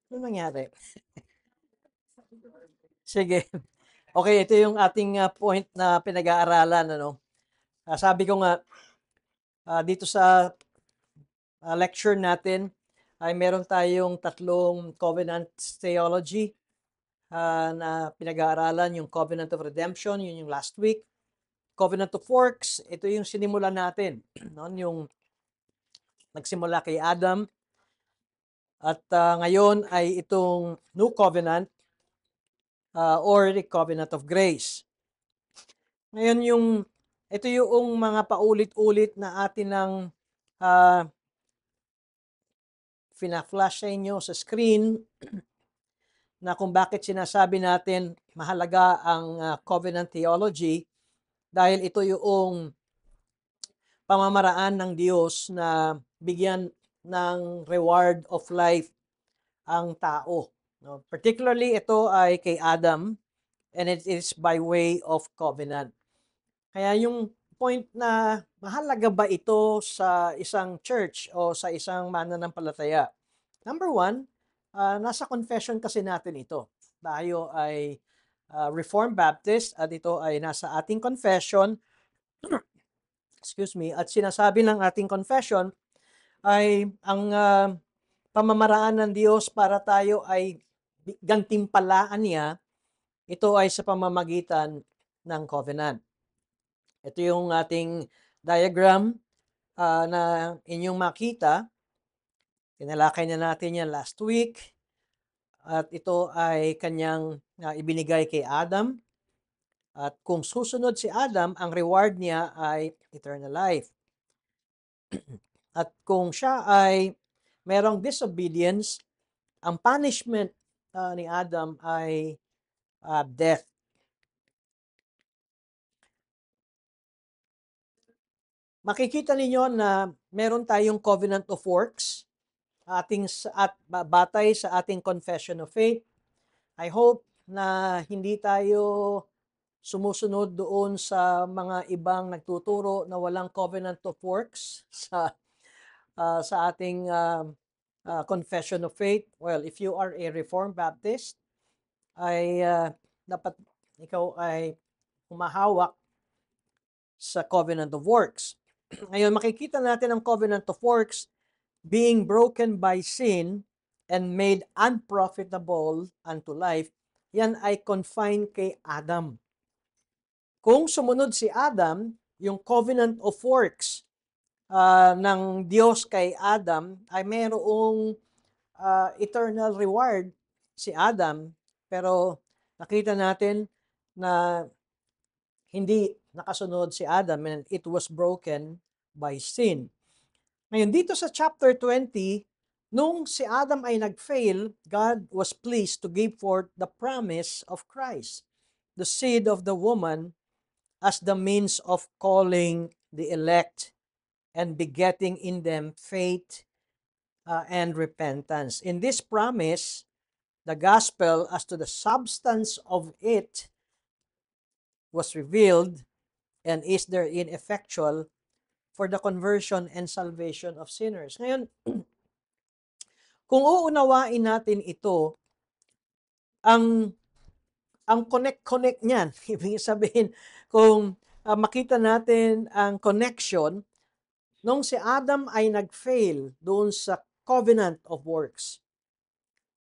Ano nangyari? Sige. Okay, ito yung ating, point na pinag-aaralan ano. Sabi ko nga, dito sa, lecture natin ay meron tayong tatlong covenant theology, na pinag-aaralan, yung covenant of redemption, yun yung last week. Covenant of works, ito yung sinimulan natin, no, yung nagsimula kay Adam at, ngayon ay itong new covenant, or the covenant of grace. Ngayon ito yung mga paulit-ulit na atin ng, ah, fina-flash sa inyo sa screen na kung bakit sinasabi natin mahalaga ang, covenant theology dahil ito yung pamamaraan ng Diyos na bigyan ng reward of life ang tao, no? Particularly ito ay kay Adam and it is by way of covenant. Kaya yung point na mahalaga ba ito sa isang church o sa isang mananampalataya? Number one, nasa confession kasi natin ito. Tayo ay Reformed Baptist at ito ay nasa ating confession, excuse me, at sinasabi ng ating confession ay ang pamamaraan ng Diyos para tayo ay gantimpalaan niya, ito ay sa pamamagitan ng covenant. Ito yung ating diagram, na inyong makita. Tinalakay na natin yan last week. At ito ay kanyang ibinigay kay Adam. At kung susunod si Adam, ang reward niya ay eternal life. At kung siya ay merong disobedience, ang punishment ni Adam ay death. Makikita ninyo na meron tayong covenant of works at batay sa ating confession of faith. I hope na hindi tayo sumusunod doon sa mga ibang nagtuturo na walang covenant of works sa ating confession of faith. Well, if you are a Reformed Baptist, ay dapat ikaw ay humahawak sa covenant of works. Ngayon, makikita natin ang covenant of works being broken by sin and made unprofitable unto life. Yan ay confined kay Adam. Kung sumunod si Adam, yung covenant of works ng Diyos kay Adam ay mayroong eternal reward si Adam, pero nakita natin na hindi nakasunod si Adam and it was broken by sin. Ngayon, dito sa chapter 20, nung si Adam ay nag-fail, God was pleased to give forth the promise of Christ, the seed of the woman, as the means of calling the elect and begetting in them faith and repentance. In this promise, the gospel as to the substance of it was revealed and is therein effectual for the conversion and salvation of sinners. Ngayon, kung uunawain natin ito, ang connect niyan, ibig sabihin, kung makita natin ang connection, nung si Adam ay nag-fail doon sa covenant of works.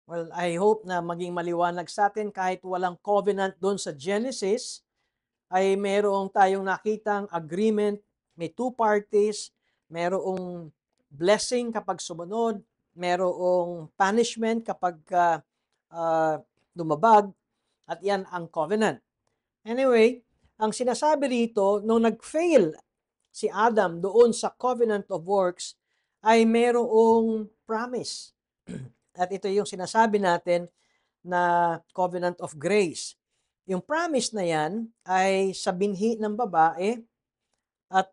Well, I hope na maging maliwanag sa atin kahit walang covenant doon sa Genesis, ay merong tayong nakitang agreement, may two parties, merong blessing kapag sumunod, merong punishment kapag lumabag, at yan ang covenant. Anyway, ang sinasabi rito, nung nag-fail si Adam doon sa covenant of works, ay merong promise. At ito yung sinasabi natin na covenant of grace. Yung promise na yan ay sa binhi ng babae at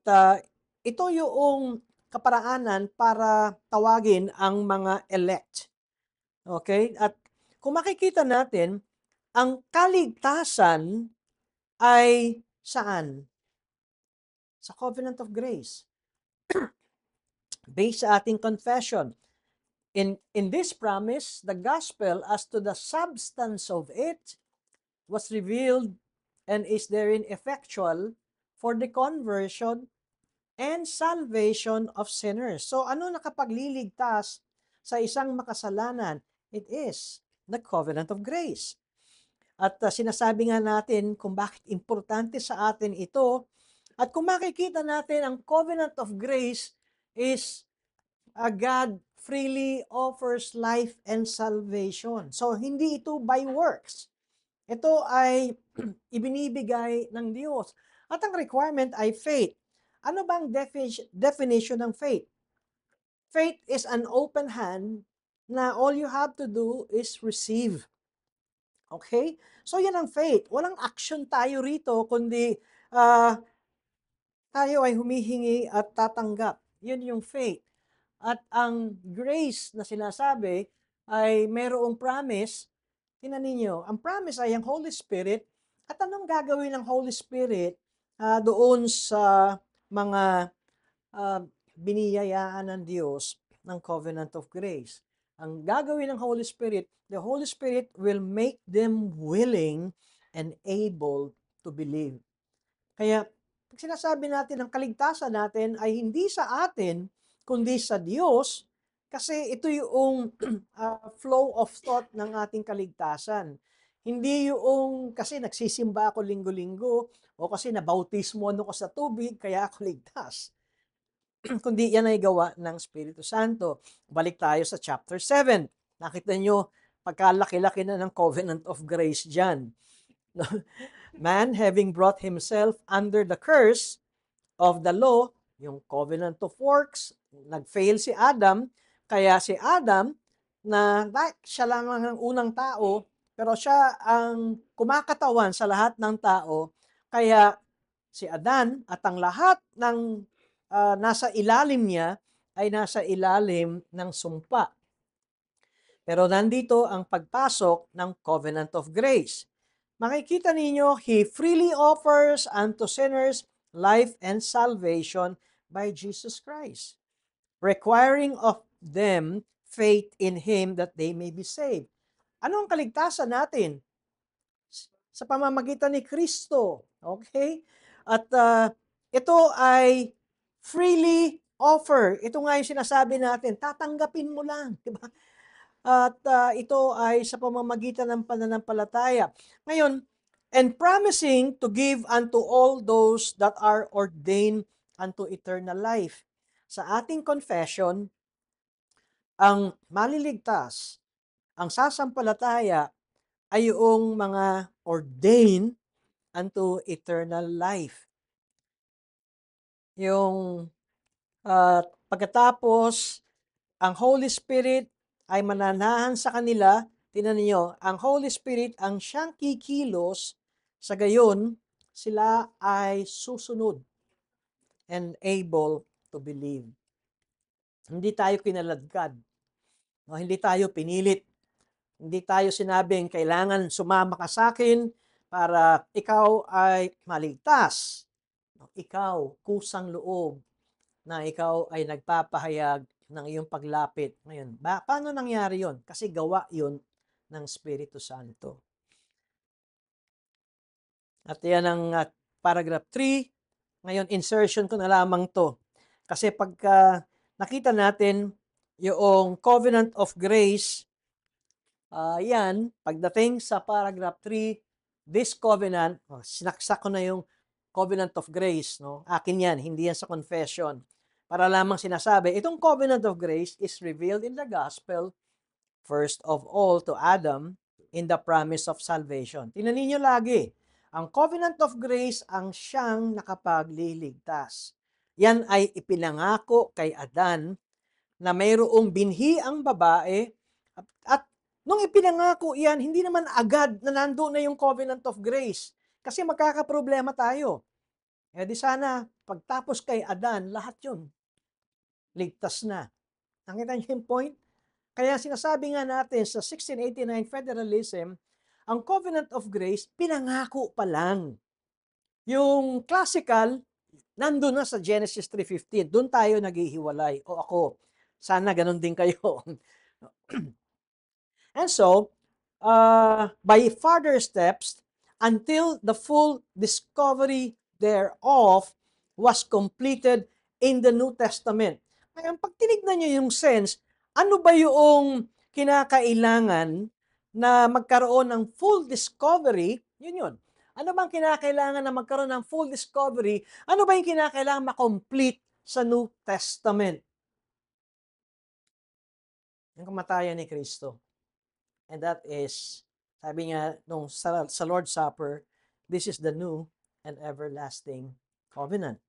ito yung kaparaanan para tawagin ang mga elect. Okay? At kung makikita natin, ang kaligtasan ay saan? Sa covenant of grace. Based sa ating confession, In this promise, the gospel as to the substance of it was revealed and is therein effectual for the conversion and salvation of sinners. So ano nakapagliligtas sa isang makasalanan? It is the covenant of grace. At sinasabi nga natin kung bakit importante sa atin ito. At kung makikita natin, ang covenant of grace is God freely offers life and salvation. So, hindi ito by works. Ito ay ibinibigay ng Diyos. At ang requirement ay faith. Ano bang definition ng faith? Faith is an open hand na all you have to do is receive. Okay? So yan ang faith. Walang action tayo rito, kundi ah, tayo ay humihingi at tatanggap. Yun yung faith. At ang grace na sinasabi ay mayroong promise. Tingnan ninyo, ang promise ay ang Holy Spirit. At anong gagawin ng Holy Spirit doon sa mga biniyayaan ng Diyos ng covenant of grace? Ang gagawin ng Holy Spirit, the Holy Spirit will make them willing and able to believe. Kaya, pag sinasabi natin ang kaligtasan natin ay hindi sa atin, kundi sa Diyos, kasi ito yung flow of thought ng ating kaligtasan. Hindi yung kasi nagsisimba ako linggo-linggo o kasi nabautismo ano ko sa tubig, kaya ako ligtas. Kundi yan ay gawa ng Espiritu Santo. Balik tayo sa chapter 7. Nakita nyo, pagkalaki-laki na ng covenant of grace dyan. Man having brought himself under the curse of the law, yung covenant of works, nag-fail si Adam, kaya si Adam, na siya lang ang unang tao, pero siya ang kumakatawan sa lahat ng tao, kaya si Adan at ang lahat ng nasa ilalim niya ay nasa ilalim ng sumpa. Pero nandito ang pagpasok ng covenant of grace. Makikita ninyo, He freely offers unto sinners life and salvation by Jesus Christ, requiring of them faith in Him that they may be saved. Ano ang kaligtasan natin? Sa pamamagitan ni Kristo. Okay? At ito ay freely offer. Ito nga yung sinasabi natin, tatanggapin mo lang. Diba? At ito ay sa pamamagitan ng pananampalataya. Ngayon, and promising to give unto all those that are ordained unto eternal life. Sa ating confession, ang maliligtas, ang sasampalataya ay yung mga ordained unto eternal life. Yung pagkatapos, ang Holy Spirit ay mananahan sa kanila. Tingnan niyo, ang Holy Spirit ang siyang kikilos, sa gayon, sila ay susunod and able to believe. Hindi tayo kinaladkad. No, hindi tayo pinilit. Hindi tayo sinabing kailangan sumama ka sa akin para ikaw ay maligtas. Ikaw, kusang loob, na ikaw ay nagpapahayag ng iyong paglapit. Ngayon, paano nangyari yon? Kasi gawa yon ng Espiritu Santo. At yan ang paragraph 3. Ngayon, insertion ko na lamang to. Kasi pagka nakita natin yung covenant of grace, yan, pagdating sa paragraph 3, this covenant, sinaksak ko na yung covenant of grace, no? Akin yan, hindi yan sa confession. Para lamang sinasabi, itong covenant of grace is revealed in the gospel, first of all to Adam, in the promise of salvation. Tingnan ninyo lagi, ang covenant of grace ang siyang nakapagliligtas. Yan ay ipinangako kay Adan na mayroong binhi ang babae at nung ipinangako yan, hindi naman agad na nandoon na yung covenant of grace. Kasi magkakaproblema tayo. Eh di sana, pagtapos kay Adan, lahat yun. Ligtas na. Nakita niyo yung point? Kaya sinasabi nga natin sa 1689 Federalism, ang covenant of grace, pinangako pa lang. Yung classical, nandun na sa Genesis 3:15. Doon tayo naghihiwalay. O ako, sana ganun din kayo. And so, by further steps, until the full discovery thereof was completed in the New Testament. Ngayon, pag tinignan nyo yung sense, ano ba yung kinakailangan na magkaroon ng full discovery? Yun yun. Ano bang kinakailangan na magkaroon ng full discovery? Ano ba yung kinakailangan makomplete sa New Testament? Yung kamatayan ni Kristo. And that is, sabi nga nung sa Lord's Supper, this is the new and everlasting covenant.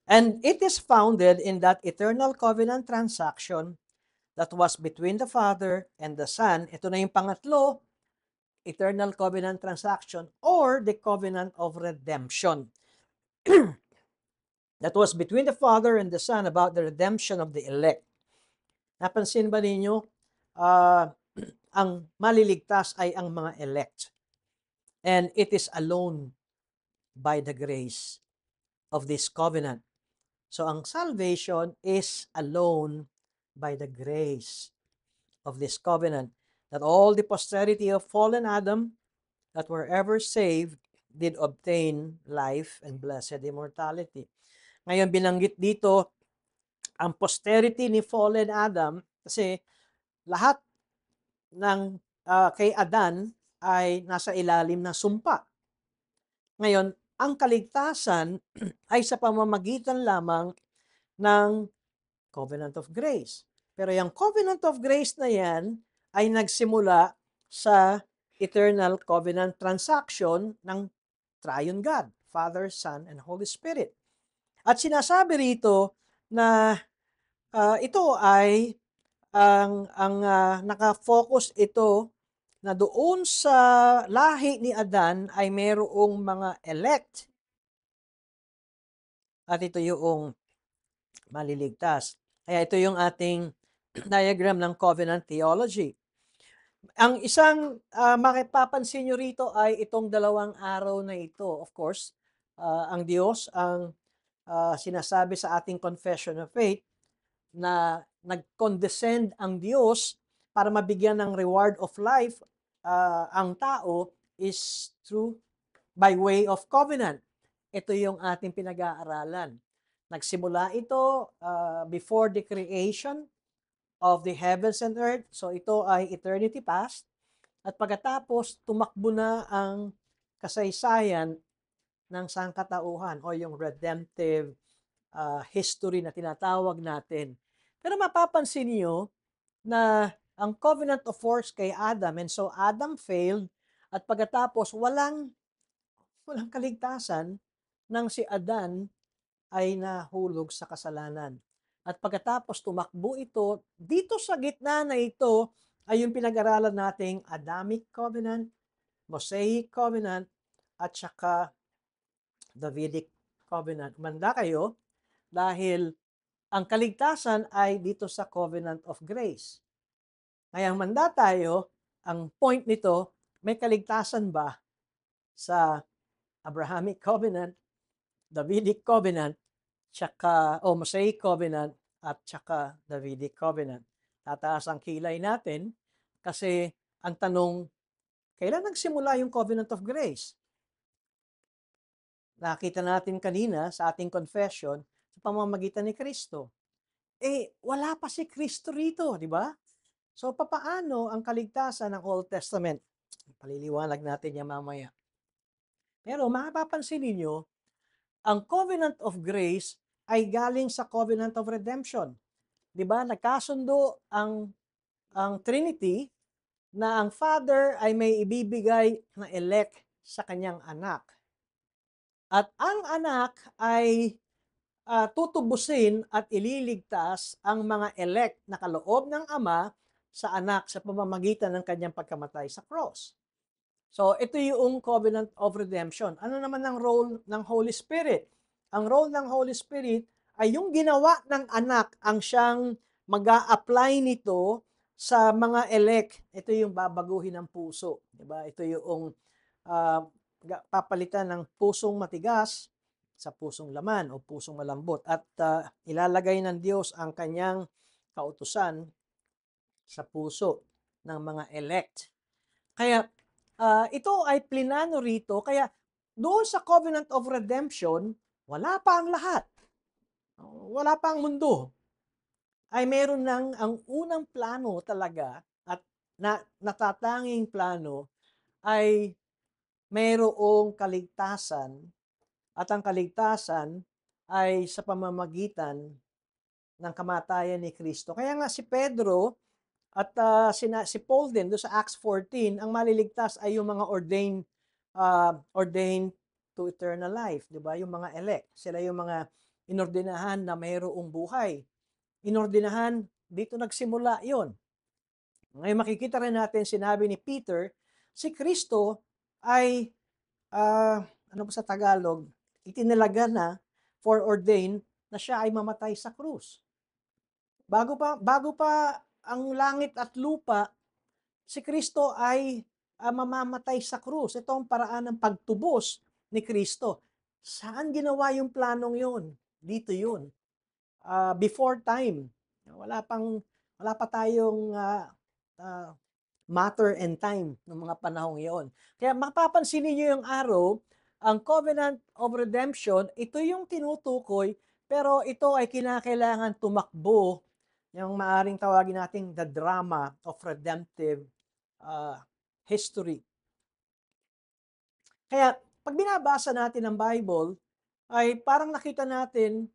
And it is founded in that eternal covenant transaction that was between the Father and the Son. Ito na yung pangatlo, eternal covenant transaction or the covenant of redemption. That was between the Father and the Son about the redemption of the elect. Napansin ba ninyo? Ang maliligtas ay ang mga elect. And it is alone by the grace of this covenant. So ang salvation is alone by the grace of this covenant. That all the posterity of fallen Adam that were ever saved did obtain life and blessed immortality. Ngayon binanggit dito ang posterity ni fallen Adam kasi lahat ng kay Adan ay nasa ilalim ng sumpa. Ngayon, ang kaligtasan ay sa pamamagitan lamang ng covenant of grace. Pero yung covenant of grace na yan ay nagsimula sa eternal covenant transaction ng Triune God, Father, Son, and Holy Spirit. At sinasabi rito na ito ay naka-focus ito na doon sa lahi ni Adan ay mayroong mga elect at ito yung maliligtas. Kaya ito yung ating diagram ng covenant theology. Ang isang makipapansin nyo rito ay itong dalawang araw na ito. Of course, ang Diyos ang sinasabi sa ating confession of faith na nag-condescend ang Diyos para mabigyan ng reward of life ang tao is through by way of covenant. Ito yung ating pinag-aaralan. Nagsimula ito before the creation of the heavens and earth. So ito ay eternity past. At pagkatapos, tumakbo na ang kasaysayan ng sangkatauhan o yung redemptive history na tinatawag natin. Pero mapapansin niyo na ang covenant of works kay Adam, and so Adam failed, at pagkatapos walang kaligtasan nang si Adan ay nahulog sa kasalanan. At pagkatapos tumakbo ito, dito sa gitna na ito ay yung pinag-aralan nating Adamic Covenant, Mosaic Covenant, at saka Davidic Covenant. Manda kayo dahil ang kaligtasan ay dito sa Covenant of Grace. Ngayang manda tayo, ang point nito, may kaligtasan ba sa Abrahamic Covenant, Davidic Covenant, tsaka Mosaic Covenant, at tsaka Davidic Covenant? Tataas ang kilay natin kasi ang tanong, kailan nagsimula yung Covenant of Grace? Nakita natin kanina sa ating confession sa pamamagitan ni Kristo. Wala pa si Kristo rito, di ba? So, papaano ang kaligtasan ng Old Testament? Paliliwanag natin yan mamaya. Pero mapapansin ninyo, ang Covenant of Grace ay galing sa Covenant of Redemption. Di ba? Nagkasundo ang Trinity na ang Father ay may ibibigay na elect sa kanyang anak. At ang anak ay tutubusin at ililigtas ang mga elect na kaloob ng Ama sa anak sa pamamagitan ng kanyang pagkamatay sa cross. So, ito yung covenant of redemption. Ano naman ang role ng Holy Spirit? Ang role ng Holy Spirit ay yung ginawa ng anak ang siyang mag-a-apply nito sa mga elect. Ito yung babaguhin ng puso. Diba? Ito yung papalitan ng pusong matigas sa pusong laman o pusong malambot. At ilalagay ng Diyos ang kanyang kautusan sa puso ng mga elect. Kaya ito ay plinano rito, kaya doon sa covenant of redemption, wala pa ang lahat. Wala pa ang mundo. Ay meron ng ang unang plano talaga at natatanging plano ay mayroong kaligtasan at ang kaligtasan ay sa pamamagitan ng kamatayan ni Kristo. Kaya nga si Pedro at si Paul din doon sa Acts 14, ang maliligtas ay yung mga ordained to eternal life, 'di ba? Yung mga elect, sila yung mga inordinahan na mayroong buhay. Inordinahan, dito nagsimula 'yon. Ngayon makikita rin natin sinabi ni Peter, si Kristo ay ano ba sa Tagalog, itinalaga na foreordained na siya ay mamatay sa krus. Bago pa ang langit at lupa, si Kristo ay mamamatay sa krus. Ito ang paraan ng pagtubos ni Kristo. Saan ginawa yung planong yun? Dito yun. Before time. Wala pa tayong uh, matter and time ng mga panahong iyon. Kaya mapapansin niyo yung araw, ang covenant of redemption, ito yung tinutukoy, pero ito ay kinakailangan tumakbo, yung maaring tawagin nating the drama of redemptive history. Kaya pag binabasa natin ang Bible, ay parang nakita natin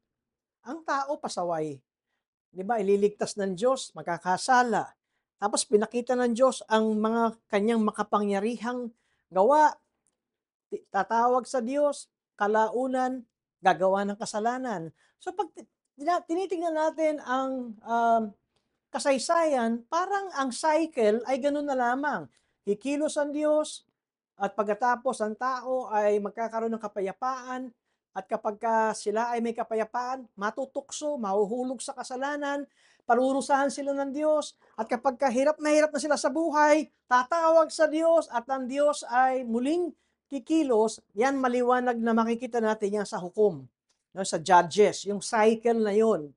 ang tao pasaway. 'Di ba? Ililigtas ng Diyos, magkakasala. Tapos pinakita ng Diyos ang mga kanyang makapangyarihang gawa. Tatawag sa Diyos, kalaunan, gagawa ng kasalanan. So pag tinitingnan natin ang kasaysayan, parang ang cycle ay ganun na lamang. Kikilos ang Diyos, at pagkatapos ang tao ay magkakaroon ng kapayapaan, at kapag sila ay may kapayapaan, matutukso, mahuhulog sa kasalanan, parurusahan sila ng Diyos, at kapag hirap na sila sa buhay, tatawag sa Diyos, at ang Diyos ay muling kikilos. Yan maliwanag na makikita natin yan sa hukom, no, sa Judges, yung cycle na yon.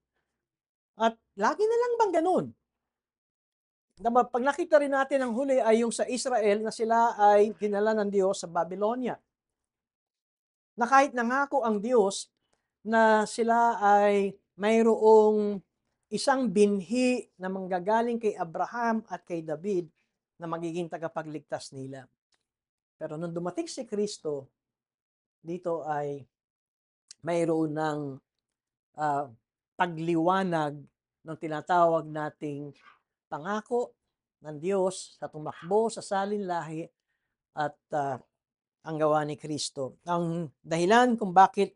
At lagi na lang bang ganun? Pag nakita rin natin ang huli ay yung sa Israel na sila ay dinala ng Diyos sa Babylonia. Na kahit nangako ang Diyos na sila ay mayroong isang binhi na manggagaling kay Abraham at kay David na magiging tagapagligtas nila. Pero nung dumating si Kristo, dito ay mayroon ng pagliwanag ng tinatawag nating pangako ng Diyos sa tumakbo sa salinlahi at ang gawa ni Kristo. Ang dahilan kung bakit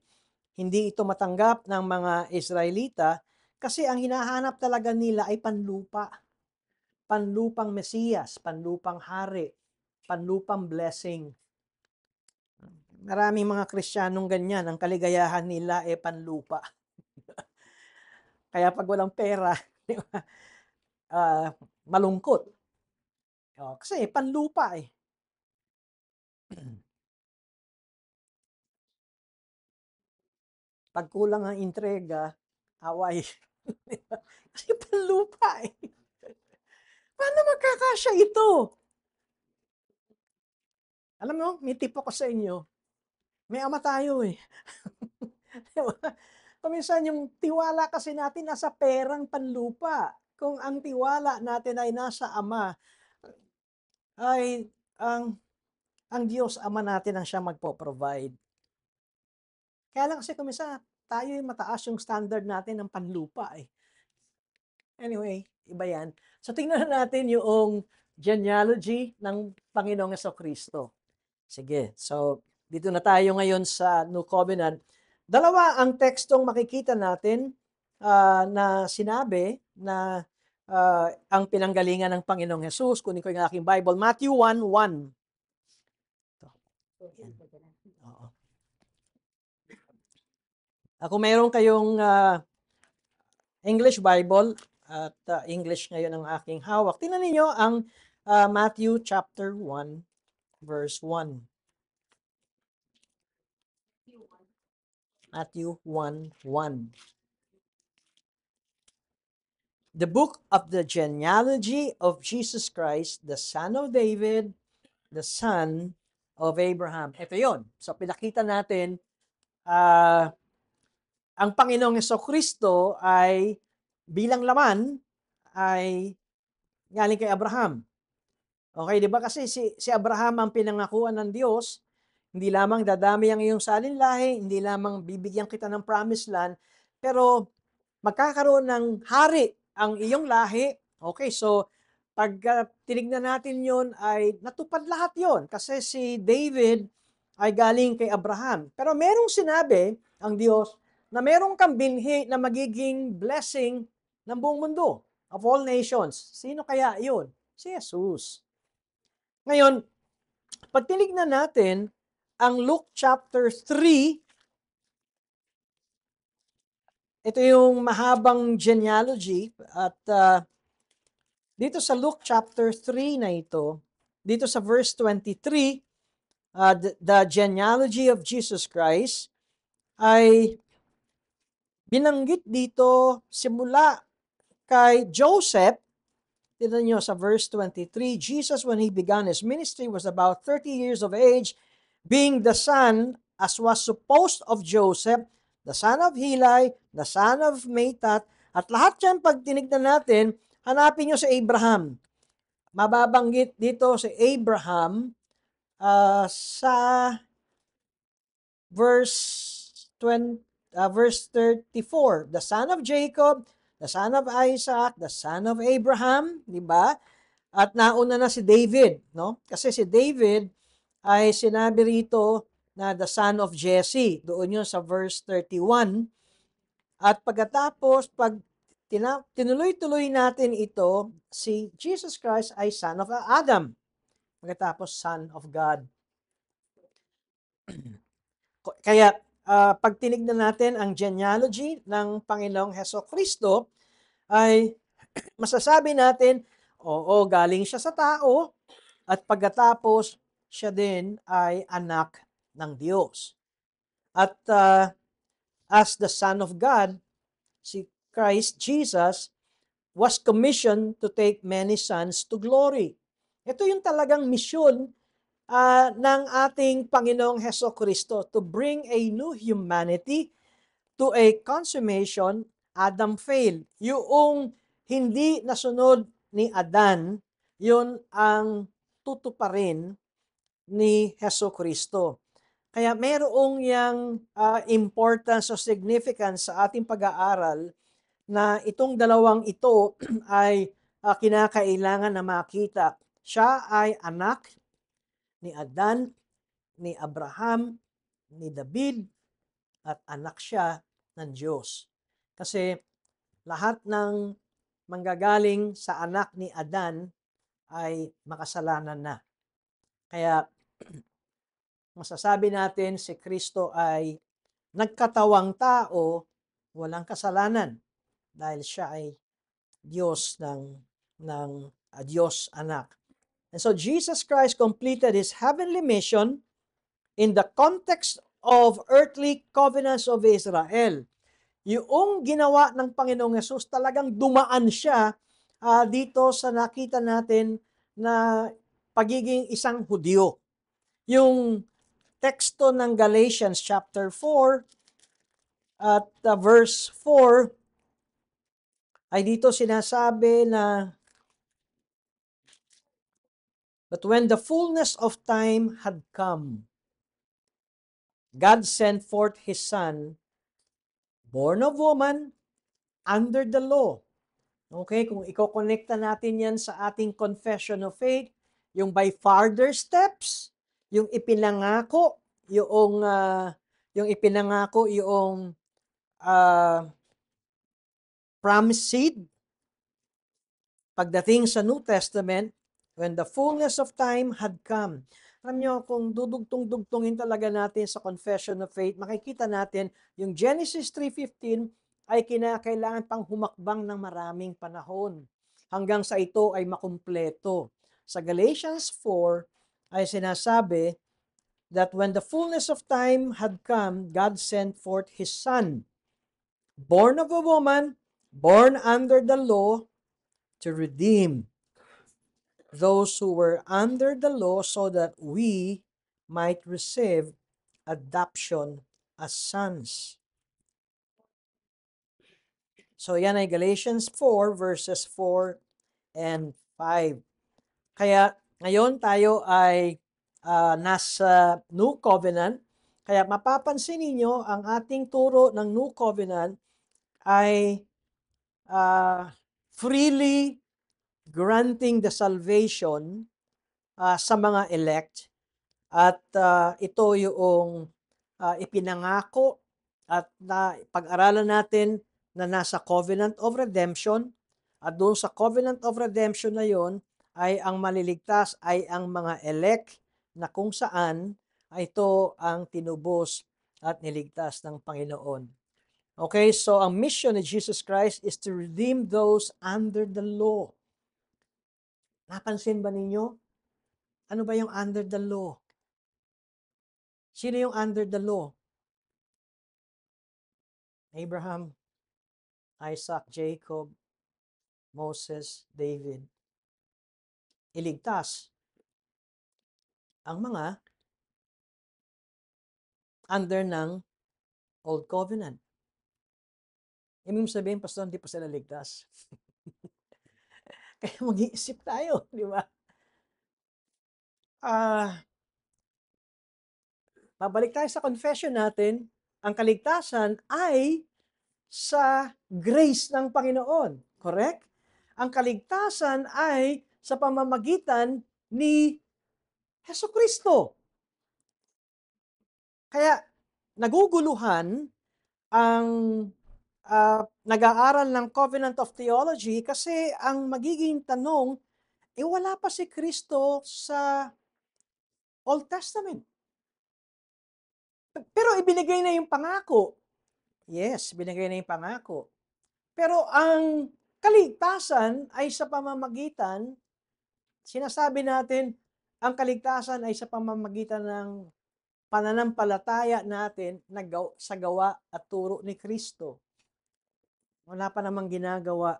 hindi ito matanggap ng mga Israelita, kasi ang hinahanap talaga nila ay panlupa. Panlupang Mesiyas, panlupang hari, panlupang blessing. Maraming mga Kristiyanong ganyan, ang kaligayahan nila ay panlupa. Kaya pag walang pera, malungkot. Kasi panlupa eh. Pag kulang ang entrega, away. Kasi panlupa eh. Paano magkakasya ito? Alam mo, may tip ako sa inyo. May ama tayo eh. Diba? Kuminsan yung tiwala kasi natin nasa perang panlupa. Kung ang tiwala natin ay nasa ama, ay ang Diyos ama natin ang siya magpo-provide. Kaya lang kasi kuminsan tayo yung mataas yung standard natin ng panlupa eh. Anyway, iba yan. So tingnan natin yung genealogy ng Panginoong Kristo. Sige, so dito na tayo ngayon sa New Covenant. Dalawa ang tekstong makikita natin na sinabi na ang pinanggalingan ng Panginoong Hesus. Kunin ko yung aking Bible. Matthew 1:1. Oo. Kung mayroon kayong English Bible, at English ngayon ang aking hawak, tingnan niyo ang Matthew chapter 1, verse 1. Matthew 1:1. the book of the genealogy of Jesus Christ, the son of David, the son of Abraham. Ito yon. So pinakita natin, ang Panginoong Hesukristo ay bilang laman ay galing kay Abraham. Okay, di ba? Kasi si Abraham ang pinangakuan ng Diyos, hindi lamang dadami ang iyong salinlahi, hindi lamang bibigyan kita ng promised land, pero magkakaroon ng hari ang iyong lahi. Okay, so pag tinignan natin yon ay natupad lahat yon kasi si David ay galing kay Abraham. Pero merong sinabi ang Diyos na merong kang binhi na magiging blessing ng buong mundo, of all nations. Sino kaya yun? Si Jesus. Ngayon, pag tinignan natin ang Luke chapter 3, ito yung mahabang genealogy at dito sa Luke chapter 3 na ito, dito sa verse 23, the genealogy of Jesus Christ ay binanggit dito simula kay Joseph. Tignan nyo sa verse 23, Jesus, when he began his ministry, was about 30 years of age, being the son, as was supposed, of Joseph, the son of Heli, the son of Matthat, at lahat yan, pag tinignan natin, hanapin nyo si Abraham. Mababanggit dito si Abraham sa verse 34, the son of Jacob, the son of Isaac, the son of Abraham, di ba? At nauna na si David, no? Kasi si David ay sinabi rito na the son of Jesse. Doon yun sa verse 31. At pagkatapos, pag tinuloy-tuloy natin ito, si Jesus Christ ay son of Adam. Pagkatapos, son of God. Kaya, pag tinignan natin ang genealogy ng Panginoong Hesukristo, ay masasabi natin, oo, galing siya sa tao, at pagkatapos, siya din ay anak ng Diyos. At as the Son of God, si Christ Jesus was commissioned to take many sons to glory. Ito yung talagang misyon ng ating Panginoong Hesukristo, to bring a new humanity to a consummation. Adam failed. Yung hindi nasunod ni Adan, yun ang tutuparin ni Hesukristo. Kaya mayroong yang importance o significance sa ating pag-aaral na itong dalawang ito ay kinakailangan na makita. Siya ay anak ni Adan, ni Abraham, ni David, at anak siya ng Diyos. Kasi lahat ng manggagaling sa anak ni Adan ay makasalanan na. Kaya masasabi natin si Kristo ay nagkatawang tao, walang kasalanan dahil siya ay Diyos ng Diyos anak. And so Jesus Christ completed his heavenly mission in the context of earthly covenants of Israel. Yung ginawa ng Panginoong Yesus, talagang dumaan siya dito sa nakita natin na pagiging isang Hudyo. Yung teksto ng Galatians chapter 4 at verse 4 ay dito sinasabi na, but when the fullness of time had come, God sent forth His Son, born of woman, under the law. Okay, kung i-connecta natin yan sa ating confession of faith, yung by farther steps, yung ipinangako, yung ipinangako, yung promised seed, pagdating sa New Testament, when the fullness of time had come. Alam nyo, kung dudugtong-dugtongin talaga natin sa confession of faith, makikita natin yung Genesis 3:15 ay kinakailangan pang humakbang ng maraming panahon hanggang sa ito ay makumpleto. Sa Galatians 4 ay sinasabi that when the fullness of time had come, God sent forth His Son, born of a woman, born under the law to redeem those who were under the law so that we might receive adoption as sons. So yan ay Galatians 4 verses 4 and 5. Kaya ngayon tayo ay nasa New Covenant. Kaya mapapansin ninyo ang ating turo ng New Covenant ay freely granting the salvation sa mga elect. At ito yung ipinangako at pag-aralan natin na nasa Covenant of Redemption. At doon sa Covenant of Redemption na yon ay ang maliligtas ay ang mga elect na kung saan ay ito ang tinubos at niligtas ng Panginoon. Okay, so ang mission ni Jesus Christ is to redeem those under the law. Napansin ba ninyo? Ano ba yung under the law? Sino yung under the law? Abraham, Isaac, Jacob, Moses, David. Iligtas ang mga under ng Old Covenant. Ibig sabihin, Pastor, hindi pa sila ligtas. Kaya mag-iisip tayo, di ba? Babalik tayo sa confession natin, ang kaligtasan ay sa grace ng Panginoon. Correct? Ang kaligtasan ay sa pamamagitan ni Hesukristo. Kaya naguguluhan ang nag-aaral ng Covenant of Theology kasi ang magiging tanong, wala pa si Kristo sa Old Testament. Pero ibinigay na yung pangako. Yes, binigay na yung pangako. Pero ang kaligtasan ay sa pamamagitan, sinasabi natin, ang kaligtasan ay sa pamamagitan ng pananampalataya natin sa gawa at turo ni Kristo. Wala pa namang ginagawa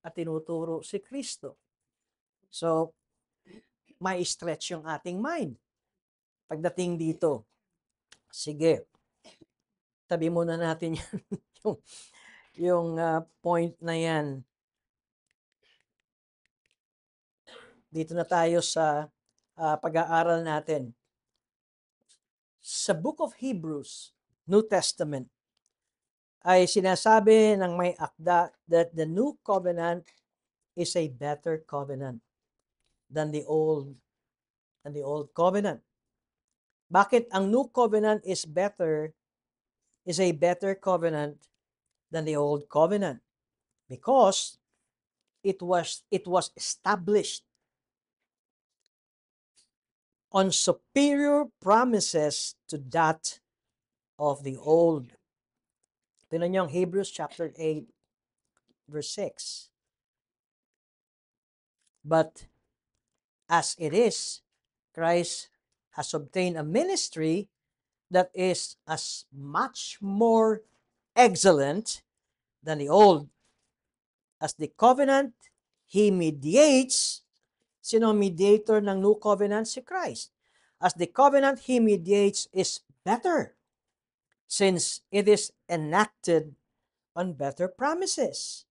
at tinuturo si Kristo. So, may stretch yung ating mind. Pagdating dito, sige, tabi muna natin yan, yung point na yan. Dito na tayo sa pag-aaral natin. Sa Book of Hebrews, New Testament, ay sinasabi ng may akda that the new covenant is a better covenant than the old covenant. Bakit ang new covenant is a better covenant than the old covenant? Because it was established on superior promises to that of the old. Tingnan niyo ang Hebrews chapter 8 verse 6. But as it is, Christ has obtained a ministry that is as much more excellent than the old. As the covenant, He mediates. Sino ang mediator ng new covenant? Si Christ. As the covenant He mediates is better, since it is enacted on better promises.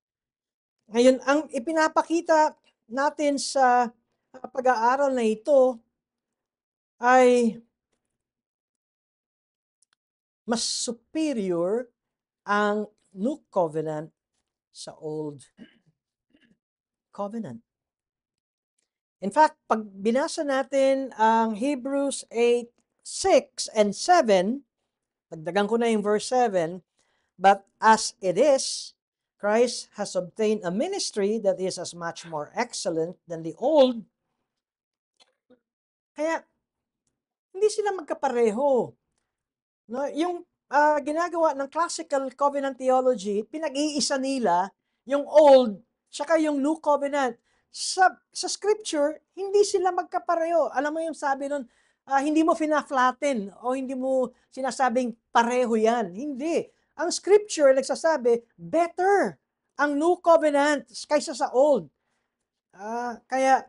Ngayon, ang ipinapakita natin sa pag-aaral na ito ay mas superior ang New Covenant sa Old Covenant. In fact, pag binasa natin ang Hebrews 8, 6 and 7, dagdagan ko na yung verse 7, but as it is, Christ has obtained a ministry that is as much more excellent than the old. Kaya, hindi sila magkapareho. No, yung ginagawa ng classical covenant theology, pinag-iisa nila yung old saka yung new covenant. Sa scripture, hindi sila magkapareho. Alam mo yung sabi nun, hindi mo fina-flatten o hindi mo sinasabing pareho yan. Hindi. Ang scripture nagsasabi, better. ang new covenant kaysa sa old. Kaya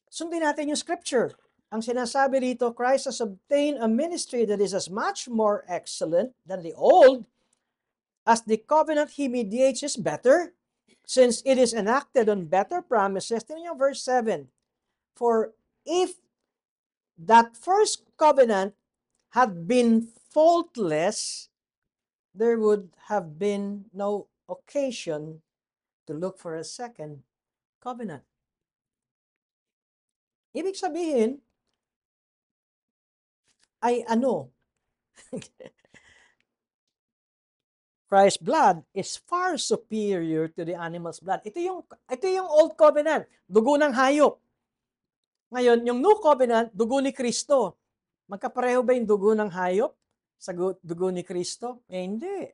sundin natin yung scripture. Ang sinasabi dito, Christ has obtained a ministry that is as much more excellent than the old, as the covenant he mediates is better, since it is enacted on better promises. Tingnan niyo verse 7. For if that first covenant had been faultless, there would have been no occasion to look for a second covenant. Ibig sabihin ay ano? Christ's blood is far superior to the animal's blood. Ito yung old covenant, dugo ng hayop. Ngayon, yung new covenant, dugo ni Kristo. Magkapareho ba yung dugo ng hayop sa dugo ni Kristo? Hindi.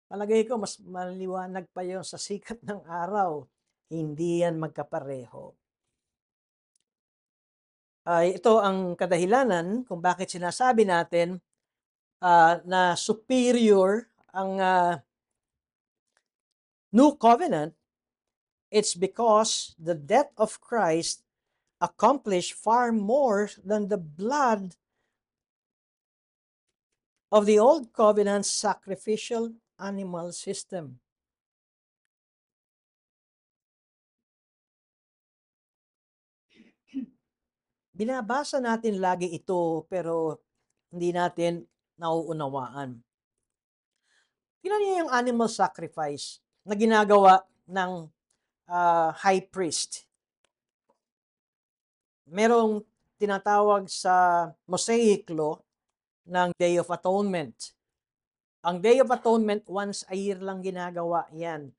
Palagay ko, mas maliwanag pa yon sa sikat ng araw. Hindi yan magkapareho. Ito ang kadahilanan kung bakit sinasabi natin na superior ang new covenant. It's because the death of Christ accomplished far more than the blood of the old covenant sacrificial animal system. Binabasa natin lagi ito pero hindi natin nauunawaan. Tingnan niyo yung animal sacrifice na ginagawa ng high priest. Merong tinatawag sa Mosaic Law ng Day of Atonement. Ang Day of Atonement, once a year lang ginagawa yan.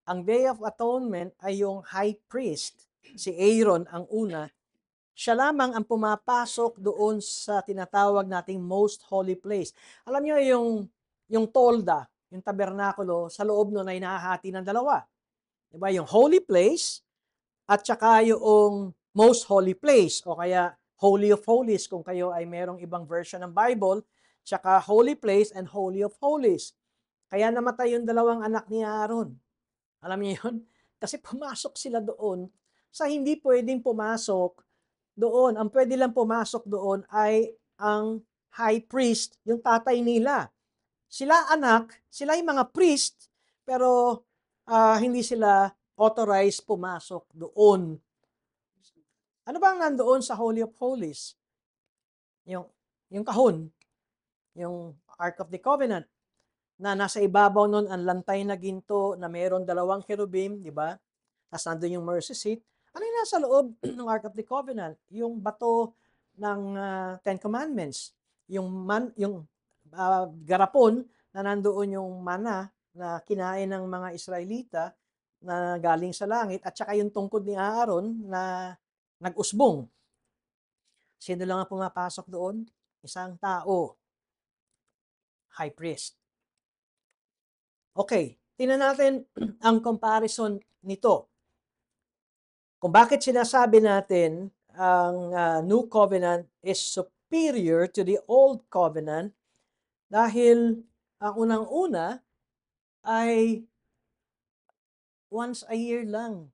Ang Day of Atonement ay yung high priest, si Aaron ang una, siya lamang ang pumapasok doon sa tinatawag nating most holy place. Alam niyo yung tolda, yung tabernakulo, sa loob nun ay nahahati ng dalawa. Diba? Yung holy place at saka yung most holy place o kaya Holy of Holies kung kayo ay merong ibang version ng Bible, saka holy place and Holy of Holies. Kaya namatay yung dalawang anak ni Aaron. Alam niyo yun? Kasi pumasok sila doon sa hindi pwedeng pumasok doon. Ang pwede lang pumasok doon ay ang high priest, yung tatay nila. Sila anak, sila yung mga priest, pero hindi sila authorized pumasok doon. Ano ba ang nandoon sa Holy of Holies? Yung kahon, yung Ark of the Covenant, na nasa ibabaw nun ang lantay na ginto na mayroon dalawang cherubim, di ba? Tapos nandun yung mercy seat. Ano yung nasa loob ng Ark of the Covenant? Yung bato ng Ten Commandments. Yung garapon na nandoon yung mana na kinain ng mga Israelita na galing sa langit at saka yung tungkod ni Aaron na nag-usbong. Sino lang ang pumapasok doon? Isang tao, high priest. Okay, tingnan natin ang comparison nito. Kung bakit sinasabi natin ang New Covenant is superior to the Old Covenant dahil ang unang-una ay once a year lang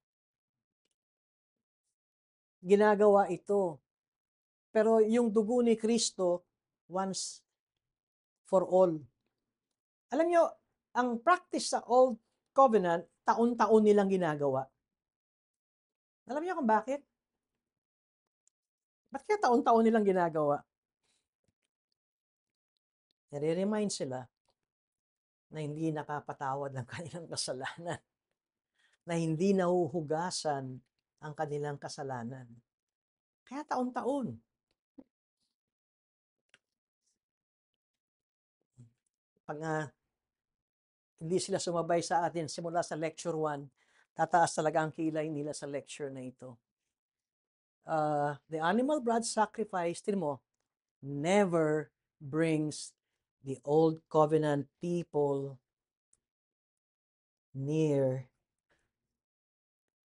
ginagawa ito. Pero yung dugo ni Kristo, once for all. Alam nyo, ang practice sa Old Covenant, taon-taon nilang ginagawa. Alam niyo kung bakit? Ba't kaya taon-taon nilang ginagawa? Nare-remind sila na hindi nakapatawad ng kanilang kasalanan, na hindi nahuhugasan ang kanilang kasalanan. Kaya taon-taon. Pag hindi sila sumabay sa atin simula sa lecture 1, tataas talaga ang kilay nila sa lecture na ito. The animal blood sacrifice, tin mo, never brings the old covenant people near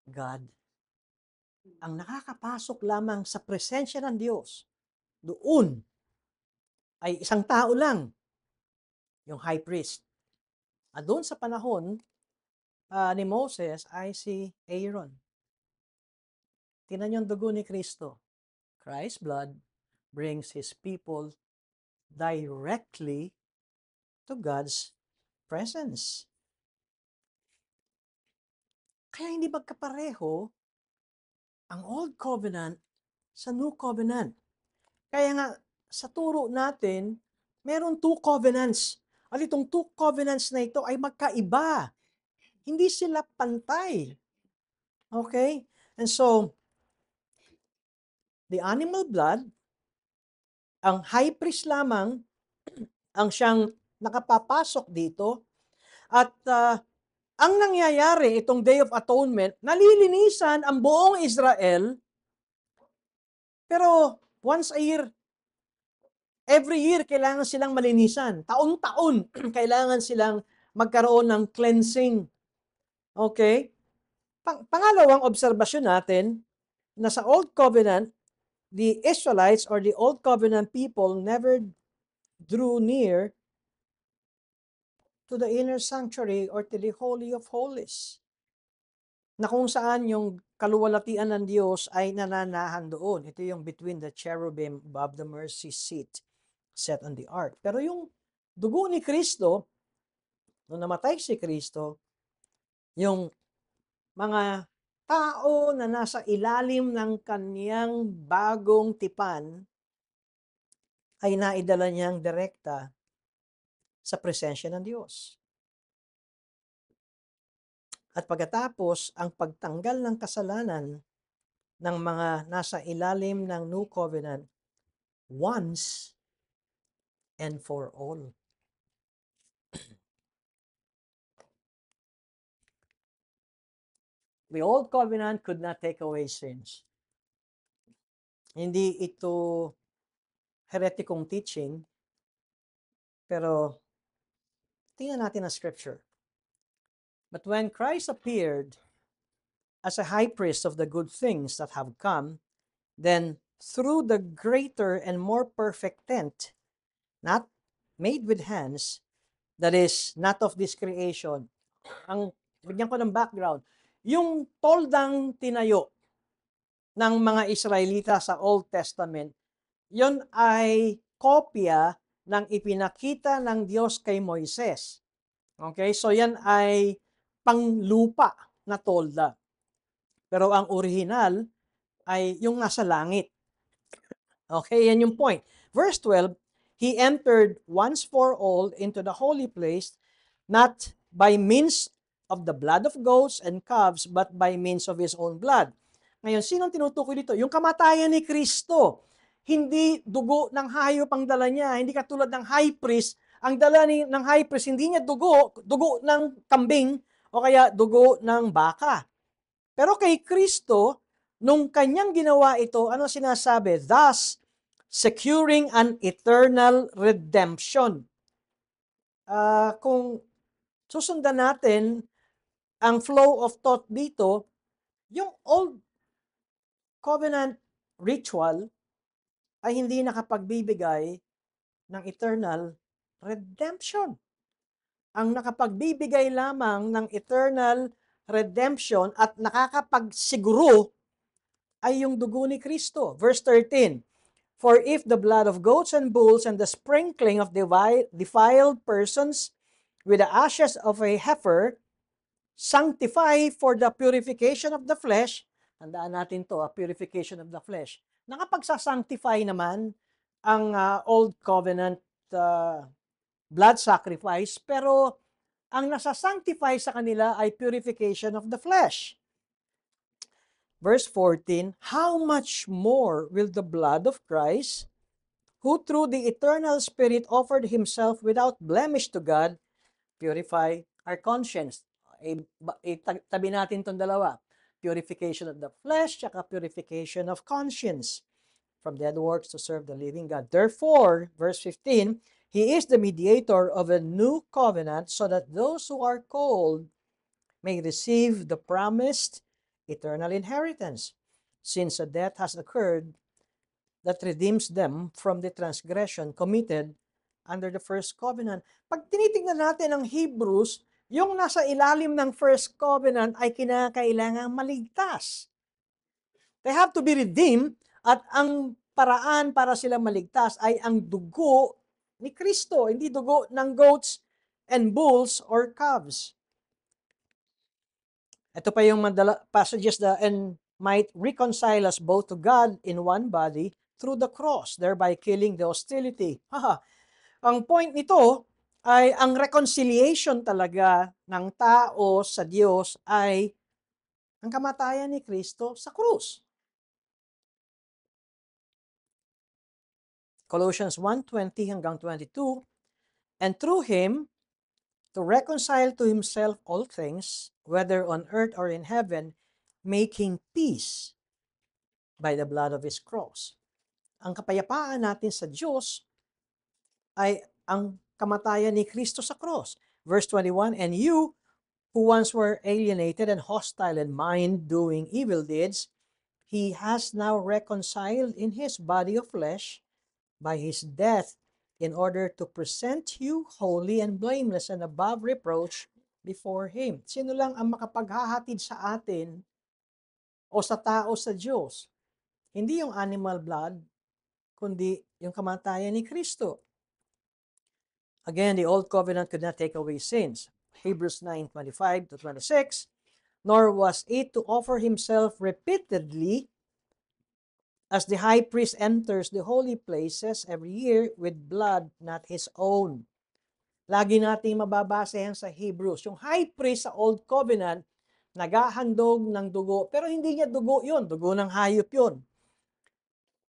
God. Ang nakakapasok lamang sa presensya ng Diyos, doon ay isang tao lang, yung high priest. At doon sa panahon ni Moses ay si Aaron. Tingnan yung dugo ni Kristo. Christ's blood brings His people directly to God's presence. Kaya hindi magkapareho ang Old Covenant sa New Covenant. Kaya nga, sa turo natin, meron two covenants. At itong two covenants na ito ay magkaiba. Hindi sila pantay. Okay? And so, the animal blood, ang high priest lamang ang siyang nakapapasok dito. At ang nangyayari itong Day of Atonement, nalilinisan ang buong Israel, pero once a year, every year, kailangan silang malinisan. Taon-taon, kailangan silang magkaroon ng cleansing. Okay? Pangalawang obserbasyon natin, na sa Old Covenant, the Israelites or the Old Covenant people never drew near to the inner sanctuary or to the Holy of Holies, na kung saan yung kaluwalhatian ng Diyos ay nananahan doon. Ito yung between the cherubim above the mercy seat set on the ark. Pero yung dugo ni Kristo, nung namatay si Kristo, yung mga tao na nasa ilalim ng kaniyang bagong tipan ay naidala niyang direkta sa presensya ng Diyos. At pagkatapos, ang pagtanggal ng kasalanan ng mga nasa ilalim ng New Covenant once and for all. The Old Covenant could not take away sins. Hindi ito heretikong teaching, pero tingnan natin ang scripture. But when Christ appeared as a high priest of the good things that have come, then through the greater and more perfect tent, not made with hands, that is, not of this creation. Bigyan ko ng background. Yung toldang tinayo ng mga Israelita sa Old Testament, yon ay kopya ng ipinakita ng Diyos kay Moises. Okay? So yan ay panglupa na tolda. Pero ang original ay yung nasa langit. Okay, yan yung point. Verse 12, He entered once for all into the holy place, not by means of the blood of goats and calves, but by means of His own blood. Ngayon, sinong tinutukoy dito? Yung kamatayan ni Kristo. Hindi dugo ng hayop ang dala niya. Hindi katulad ng high priest. Ang dala ng high priest, hindi niya dugo ng kambing o kaya dugo ng baka. Pero kay Kristo, nung kanyang ginawa ito, ano sinasabi? Thus, securing an eternal redemption. Kung susundan natin ang flow of thought dito, yung Old Covenant ritual ay hindi nakapagbibigay ng eternal redemption. Ang nakapagbibigay lamang ng eternal redemption at nakakapagsiguro ay yung dugo ni Kristo. Verse 13, For if the blood of goats and bulls and the sprinkling of defiled persons with the ashes of a heifer sanctify for the purification of the flesh, handaan natin to, purification of the flesh. Nakapagsasanctify naman ang Old Covenant blood sacrifice, pero ang nasasanctify sa kanila ay purification of the flesh. Verse 14, How much more will the blood of Christ, who through the eternal Spirit offered Himself without blemish to God, purify our conscience? Tabi natin itong dalawa. Purification of the flesh, tsaka purification of conscience from dead works to serve the living God. Therefore, verse 15, He is the mediator of a new covenant so that those who are called may receive the promised eternal inheritance, since a death has occurred that redeems them from the transgression committed under the first covenant. Pag tinitingnan natin ang Hebrews, yung nasa ilalim ng first covenant ay kinakailangang maligtas. They have to be redeemed at ang paraan para sila maligtas ay ang dugo ni Kristo, hindi dugo ng goats and bulls or calves. Ito pa yung passages that and might reconcile us both to God in one body through the cross, thereby killing the hostility. Ang point nito ay ang reconciliation talaga ng tao sa Diyos ay ang kamatayan ni Kristo sa krus. Colossians 1:20 hanggang 22, and through Him, to reconcile to Himself all things, whether on earth or in heaven, making peace by the blood of His cross. Ang kapayapaan natin sa Diyos ay ang kamatayan ni Kristo sa cross. Verse 21, and you, who once were alienated and hostile in mind, doing evil deeds, He has now reconciled in His body of flesh by His death, in order to present you holy and blameless and above reproach before Him. Sino lang ang makapaghahatid sa atin o sa tao sa Diyos? Hindi yung animal blood, kundi yung kamatayan ni Kristo. Again, the old covenant could not take away sins. Hebrews 9:25 to 26, nor was it to offer himself repeatedly as the high priest enters the holy places every year with blood not his own. Lagi nating mababasa yan sa Hebrews. Yung high priest sa old covenant, naghahandog ng dugo, pero hindi niya dugo yun, dugo ng hayop yun.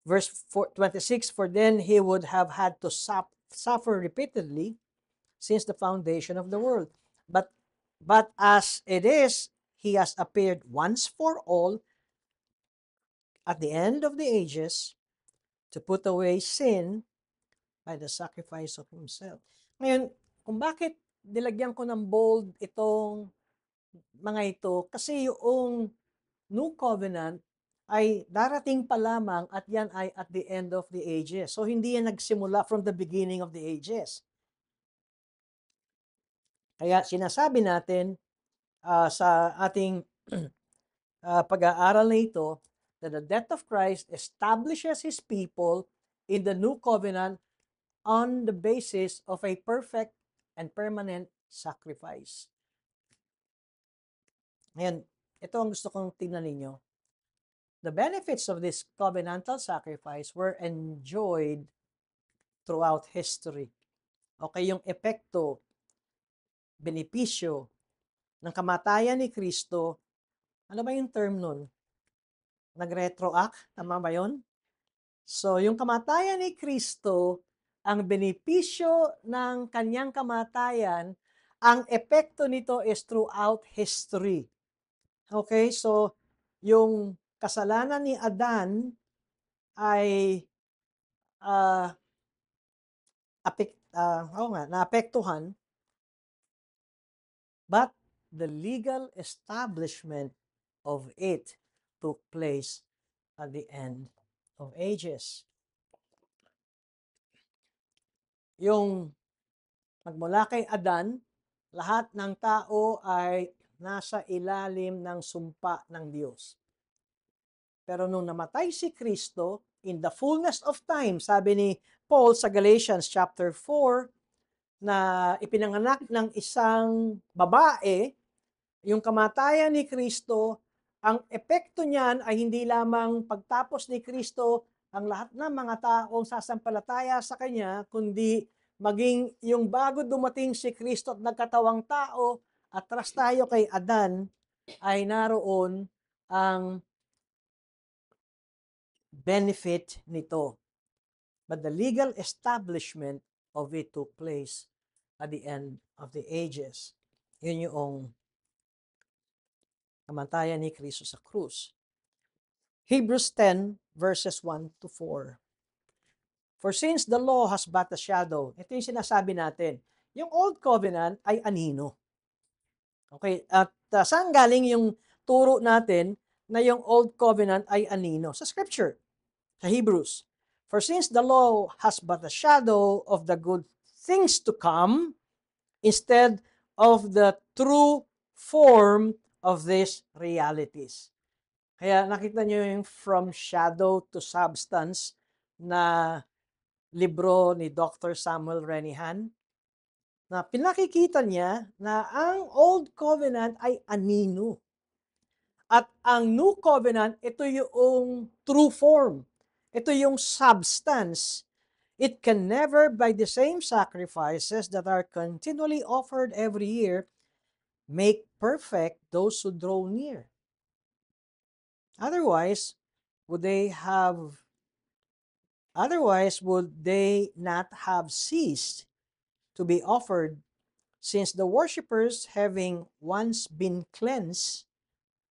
Verse 26, for then he would have had to suffer repeatedly since the foundation of the world. But as it is, he has appeared once for all at the end of the ages to put away sin by the sacrifice of himself. Ngayon, kung bakit nilagyan ko ng bold itong mga ito, kasi yung New Covenant ay darating pa lamang at yan ay at the end of the ages. So, hindi yan nagsimula from the beginning of the ages. Kaya sinasabi natin sa ating pag-aaral na ito that the death of Christ establishes His people in the New Covenant on the basis of a perfect and permanent sacrifice. Ngayon, ito ang gusto kong tingnan ninyo. The benefits of this covenantal sacrifice were enjoyed throughout history. Okay, yung epekto, benepisyo ng kamatayan ni Kristo, ano ba yung term nun? Nag-retroact? Tama ba yun? So, yung kamatayan ni Kristo, ang benepisyo ng kanyang kamatayan, ang epekto nito is throughout history. Okay, so yung kasalanan ni Adan ay naapektuhan, but the legal establishment of it took place at the end of ages. Yung magmula kay Adan, lahat ng tao ay nasa ilalim ng sumpa ng Diyos. Pero nung namatay si Kristo, in the fullness of time, sabi ni Paul sa Galatians chapter 4, na ipinanganak ng isang babae, yung kamatayan ni Kristo, ang epekto niyan ay hindi lamang pagtapos ni Kristo ang lahat ng mga taong sasampalataya sa Kanya, kundi maging yung bago dumating si Kristo at nagkatawang tao, atras tayo kay Adan, ay naroon ang benefit nito. But the legal establishment of it took place at the end of the ages. Yun yung kamatayan ni Kristo sa krus. Hebrews 10 verses 1 to 4. For since the law has but a shadow, ito yung sinasabi natin, yung old covenant ay anino. Okay, at saan galing yung turo natin na yung old covenant ay anino? Sa scripture, sa Hebrews. For since the law has but a shadow of the good things to come instead of the true form of these realities. Kaya nakita niyo yung From Shadow to Substance na libro ni Dr. Samuel Renihan, na pinakikita niya na ang Old Covenant ay anino. At ang New Covenant, ito yung true form. Ito yung substance. It can never, by the same sacrifices that are continually offered every year, make perfect those who draw near. Otherwise, would they not have ceased to be offered, since the worshippers, having once been cleansed,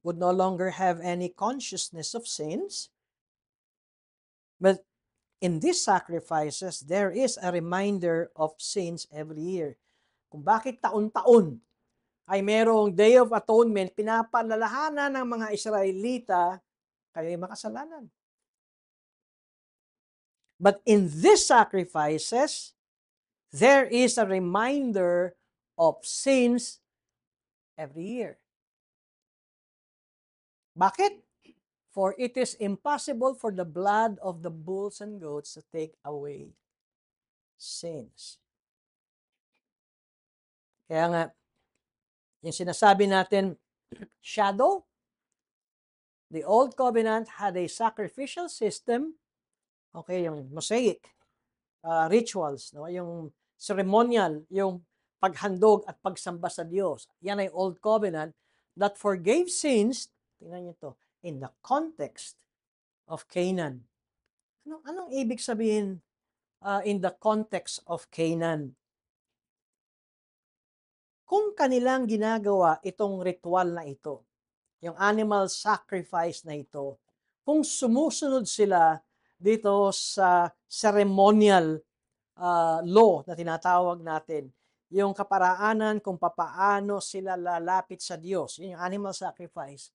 would no longer have any consciousness of sins? But in these sacrifices, there is a reminder of sins every year. Kung bakit taon-taon ay merong Day of Atonement, pinapaalalahanan ng mga Israelita, kayo'y makasalanan. But in these sacrifices, there is a reminder of sins every year. Bakit? For it is impossible for the blood of the bulls and goats to take away sins. Kaya nga, yung sinasabi natin, shadow, the Old Covenant had a sacrificial system, okay, yung Mosaic rituals, no? Yung ceremonial, yung paghandog at pagsamba sa Diyos. Yan ay Old Covenant that forgave sins, tingnan niyo to, in the context of Canaan. Anong ibig sabihin in the context of Canaan? Kung kanilang ginagawa itong ritual na ito, yung animal sacrifice na ito, kung sumusunod sila dito sa ceremonial law na tinatawag natin, yung kaparaanan kung papaano sila lalapit sa Diyos, yun yung animal sacrifice,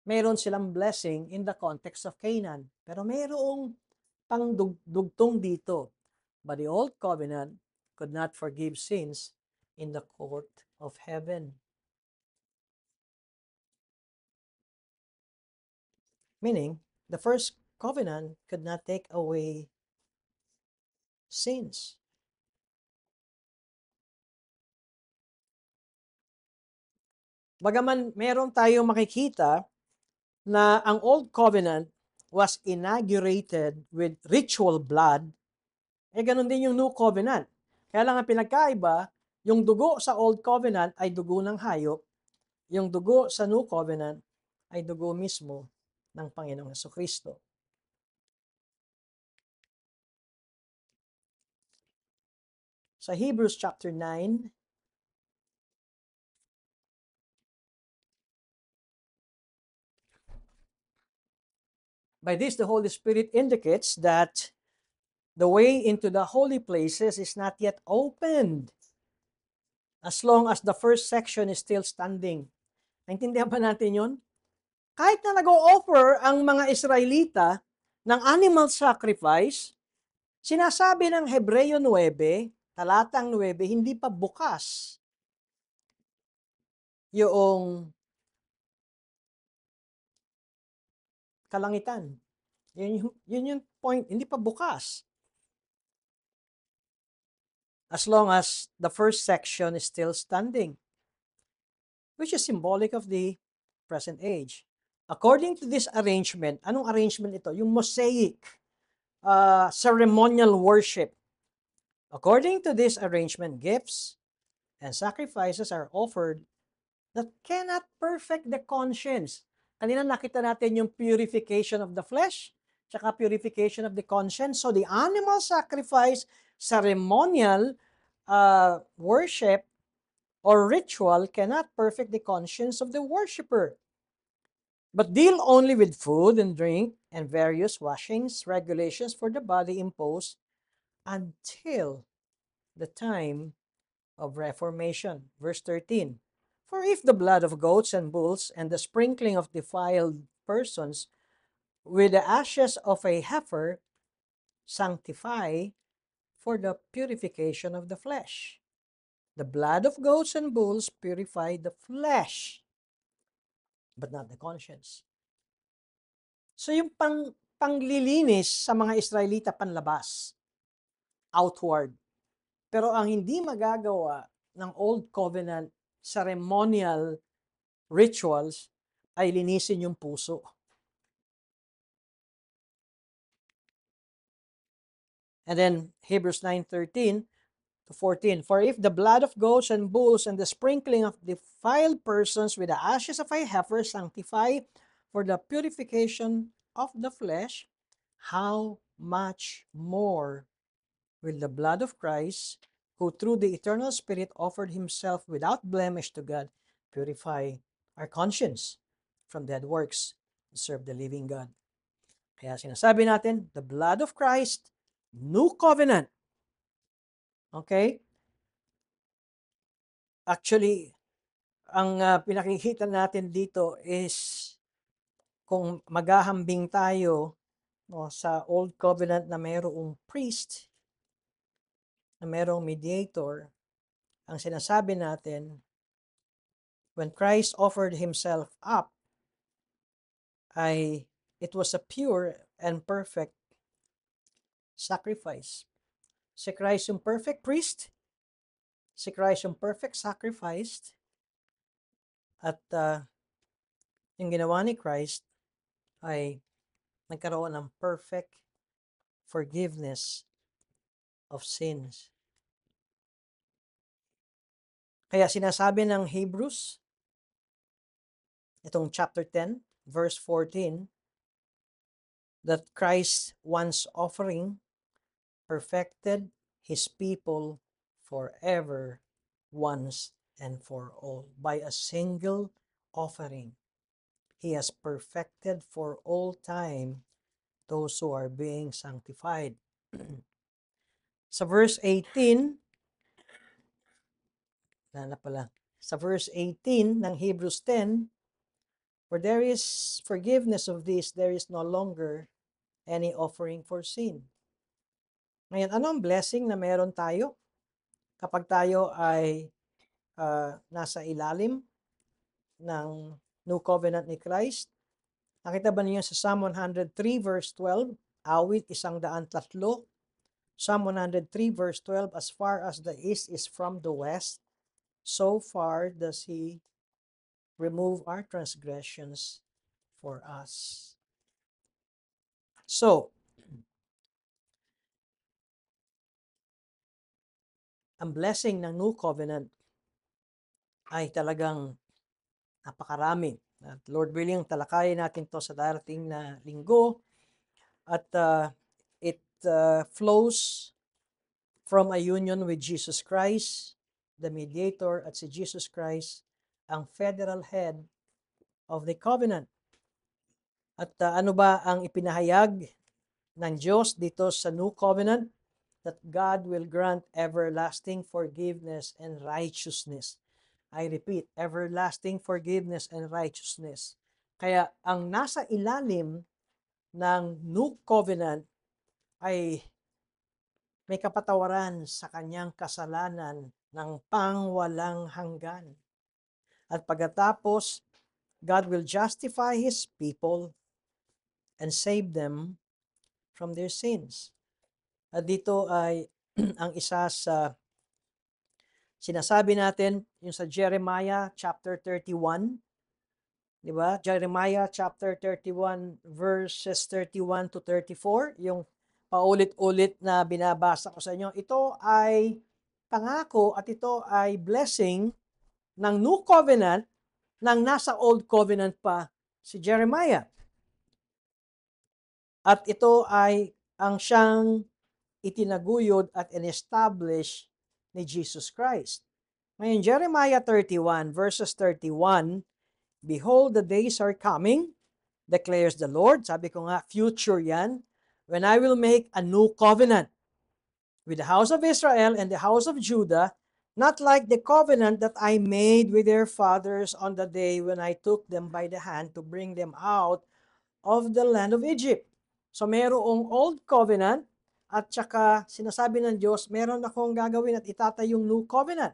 meron silang blessing in the context of Canaan. Pero merong pangdugtong dito. But the Old Covenant could not forgive sins in the court of heaven. Meaning, the first covenant could not take away sins. Bagaman meron tayong makikita na ang Old Covenant was inaugurated with ritual blood, ganun din yung New Covenant. Kaya lang ang pinagkaiba, yung dugo sa Old Covenant ay dugo ng hayop, yung dugo sa New Covenant ay dugo mismo ng Panginoong Jesucristo. Sa Hebrews chapter 9, by this, the Holy Spirit indicates that the way into the holy places is not yet opened as long as the first section is still standing. Naintindihan ba natin yun? Kahit na nag-o-offer ang mga Israelita ng animal sacrifice, sinasabi ng Hebreo 9, talatang 9, hindi pa bukas yung kalangitan. Yun yung point, hindi pa bukas. As long as the first section is still standing, which is symbolic of the present age. According to this arrangement, anong arrangement ito? Yung Mosaic ceremonial worship. According to this arrangement, gifts and sacrifices are offered that cannot perfect the conscience. Kanina nakita natin yung purification of the flesh, tsaka purification of the conscience. So the animal sacrifice, ceremonial worship, or ritual cannot perfect the conscience of the worshiper, but deal only with food and drink and various washings, regulations for the body imposed until the time of Reformation. Verse 13, for if the blood of goats and bulls and the sprinkling of defiled persons with the ashes of a heifer sanctify, for the purification of the flesh. The blood of goats and bulls purify the flesh, but not the conscience. So yung panglilinis sa mga Israelita panlabas, outward. Pero ang hindi magagawa ng Old Covenant ceremonial rituals ay linisin yung puso. And then Hebrews 9:13 to 14, for if the blood of goats and bulls and the sprinkling of defiled persons with the ashes of a heifer sanctify for the purification of the flesh, how much more will the blood of Christ, who through the eternal Spirit offered himself without blemish to God, purify our conscience from dead works to serve the living God. Kaya sinasabi natin, the blood of Christ, new covenant. Okay? Actually, ang pinakikita natin dito is kung maghahambing tayo sa Old Covenant na mayroong priest, na mayroong mediator, ang sinasabi natin, when Christ offered himself up, it was a pure and perfect sacrifice. Si Christ yung perfect priest, si Christ yung perfect sacrifice, at yung ginawa ni Christ ay nagkaroon ng perfect forgiveness of sins. Kaya sinasabi ng Hebrews, itong chapter 10, verse 14, that Christ once offering perfected his people forever, once and for all. By a single offering, he has perfected for all time those who are being sanctified. Sa verse 18, sa verse 18 ng Hebrews 10, where there is forgiveness of this, there is no longer any offering for sin. Ngayon, ano ang blessing na meron tayo kapag tayo ay nasa ilalim ng New Covenant ni Christ? Nakita ba niyo sa Psalm 103 verse 12, awit 103, Psalm 103 verse 12, as far as the east is from the west, so far does he remove our transgressions for us. So, ang blessing ng New Covenant ay talagang napakarami. At Lord willing, talakayin natin to sa darating na linggo. At it flows from a union with Jesus Christ, the mediator, at si Jesus Christ, ang federal head of the covenant. At ano ba ang ipinahayag ng Diyos dito sa New Covenant? That God will grant everlasting forgiveness and righteousness. I repeat, everlasting forgiveness and righteousness. Kaya ang nasa ilalim ng New Covenant ay may kapatawaran sa kanyang kasalanan ng pangwalang hanggan. At pagkatapos, God will justify His people and save them from their sins. At dito ay ang isa sa sinasabi natin, yung sa Jeremiah chapter 31, di ba? Jeremiah chapter 31 verses 31 to 34, yung paulit-ulit na binabasa ko sa inyo. Ito ay pangako at ito ay blessing ng New Covenant nang nasa Old Covenant pa si Jeremiah. At ito ay ang siyang itinaguyod at in-establish ni Jesus Christ. Ngayon, Jeremiah 31 verses 31, behold, the days are coming, declares the Lord. Sabi ko nga, future yan. When I will make a new covenant with the house of Israel and the house of Judah, not like the covenant that I made with their fathers on the day when I took them by the hand to bring them out of the land of Egypt. So mayroong old covenant At saka sinasabi ng Diyos, meron akong gagawin at itatayong new covenant.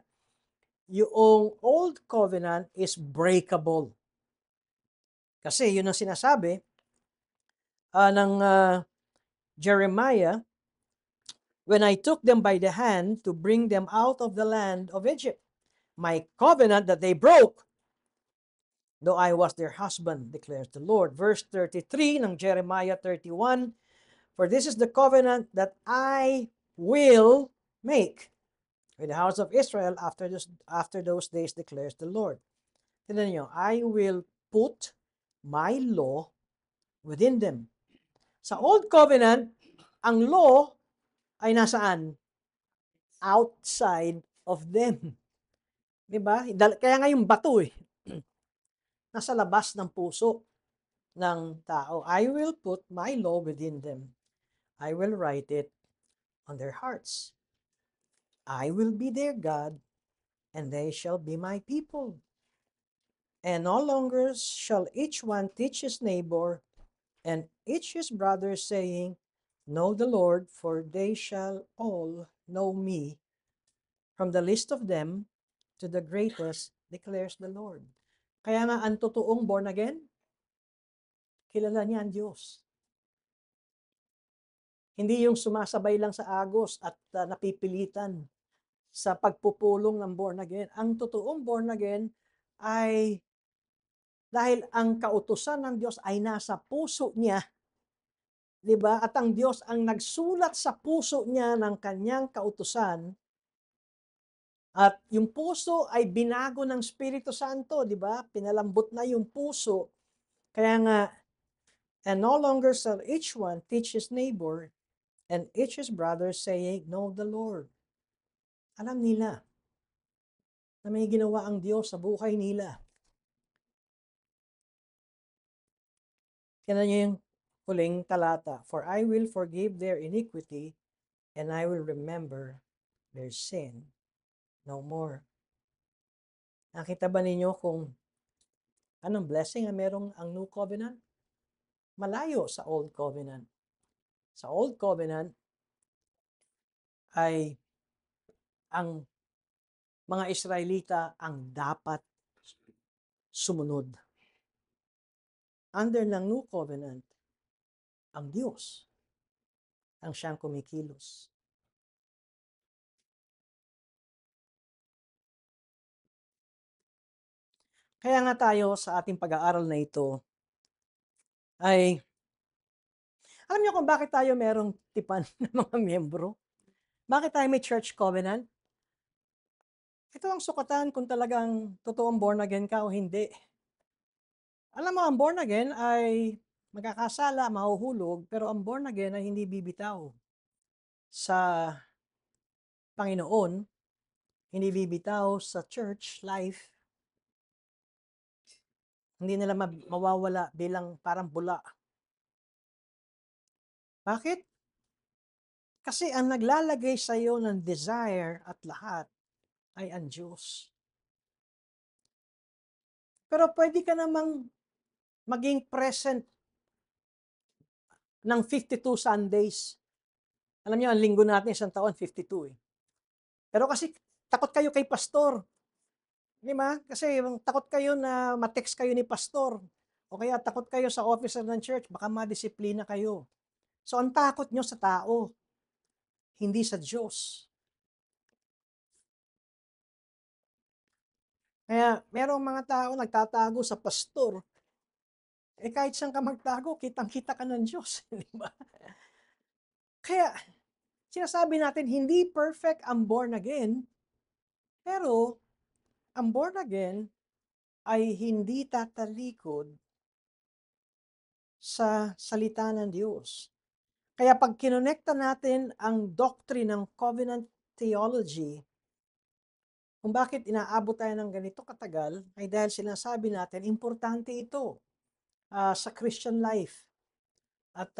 Yung old covenant is breakable. Kasi yun ang sinasabi ng Jeremiah, when I took them by the hand to bring them out of the land of Egypt, my covenant that they broke, though I was their husband, declares the Lord. Verse 33 ng Jeremiah 31, for this is the covenant that I will make with the house of Israel after those days, declares the Lord. Tignan niyo, I will put my law within them. Sa Old Covenant, ang law ay nasaan? Outside of them. Diba? Kaya nga yung bato nasa labas ng puso ng tao. I will put my law within them. I will write it on their hearts. I will be their God, and they shall be my people. And no longer shall each one teach his neighbor and each his brother, saying, know the Lord, for they shall all know me, from the least of them to the greatest, declares the Lord. Kaya nga ang totoong born again, kilala niya ang Diyos. Hindi yung sumasabay lang sa agos at napipilitan sa pagpupulong ng born again. Ang totoong born again ay dahil ang kautusan ng Diyos ay nasa puso niya, 'di ba? At ang Diyos ang nagsulat sa puso niya ng kanyang kautusan. At yung puso ay binago ng Espiritu Santo, 'di ba? Pinalambot na yung puso. Kaya nga, and no longer shall each one teach his neighbor and each his brother, saying, know the Lord. Alam nila na may ginawa ang Diyos sa buhay nila. Kaya niyo yung huling talata, for I will forgive their iniquity and I will remember their sin no more. Nakita ba ninyo kung anong blessing ang merong ang New Covenant? Malayo sa Old Covenant. Sa Old Covenant ay ang mga Israelita ang dapat sumunod. Under ng New Covenant, ang Diyos ang siyang kumikilos. Kaya nga tayo sa ating pag-aaral na ito ay, alam niyo kung bakit tayo merong tipan ng mga miyembro? Bakit tayo may church covenant? Ito ang sukatan kung talagang totoong born again ka o hindi. Alam mo, ang born again ay magkakasala, mahuhulog, pero ang born again ay hindi bibitaw sa Panginoon, hindi bibitaw sa church life, hindi nila mawawala bilang parang bula. Bakit? Kasi ang naglalagay sa iyo ng desire at lahat ay ang Diyos. Pero pwede ka namang maging present ng 52 Sundays. Alam niyo, ang linggo natin isang taon, 52 eh. Pero kasi takot kayo kay pastor. Di ba? Kasi takot kayo na ma-text kayo ni pastor. O kaya takot kayo sa officer ng church, baka madisiplina kayo. So ang takot nyo sa tao, hindi sa Diyos. Kaya merong mga tao nagtatago sa pastor. Eh kahit saan ka magtago, kitang-kita ka ng Diyos. Di ba? Kaya sinasabi natin, hindi perfect ang born again, pero ang born again ay hindi tatalikod sa salita ng Diyos. Kaya pag kinonekta natin ang doctrine ng covenant theology, kung bakit inaabot tayo ng ganito katagal, ay dahil sinasabi natin, importante ito sa Christian life. At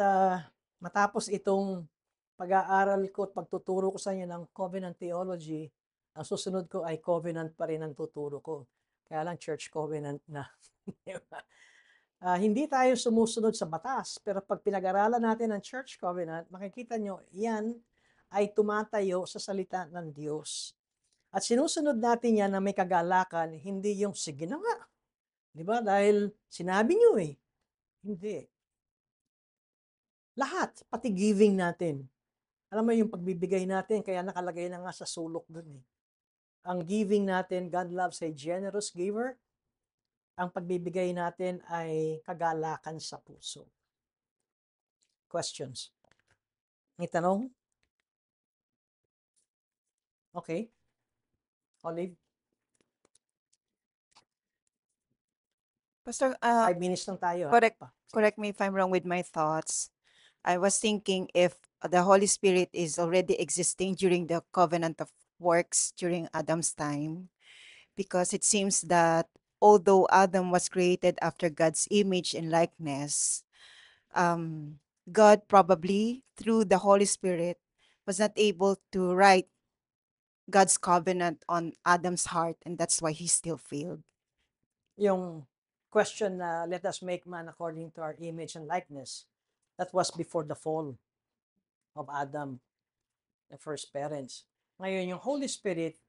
matapos itong pag-aaral ko at pagtuturo ko sa inyo ng covenant theology, ang susunod ko ay covenant pa rin ang tuturo ko. Kaya lang church covenant na. Hindi tayo sumusunod sa batas, pero pag pinag-aralan natin ang church covenant, makikita nyo, yan ay tumatayo sa salita ng Diyos. At sinusunod natin yan na may kagalakan, hindi yung sige na nga. Di ba? Dahil sinabi nyo eh. Hindi. Lahat, pati giving natin. Alam mo yung pagbibigay natin, kaya nakalagay na nga sa sulok dun eh. Ang giving natin, God loves a generous giver. Ang pagbibigay natin ay kagalakan sa puso. Questions? May tanong? Okay. Olive, Pastor, 5 minutes lang tayo. correct Pa. correct me if I'm wrong with my thoughts. I was thinking if the Holy Spirit is already existing during the covenant of works during Adam's time, because it seems that although Adam was created after God's image and likeness, God probably through the Holy Spirit was not able to write God's covenant on Adam's heart, and that's why he still failed. Yung question na let us make man according to our image and likeness, that was before the fall of Adam, the first parents. Ngayon, yung Holy Spirit,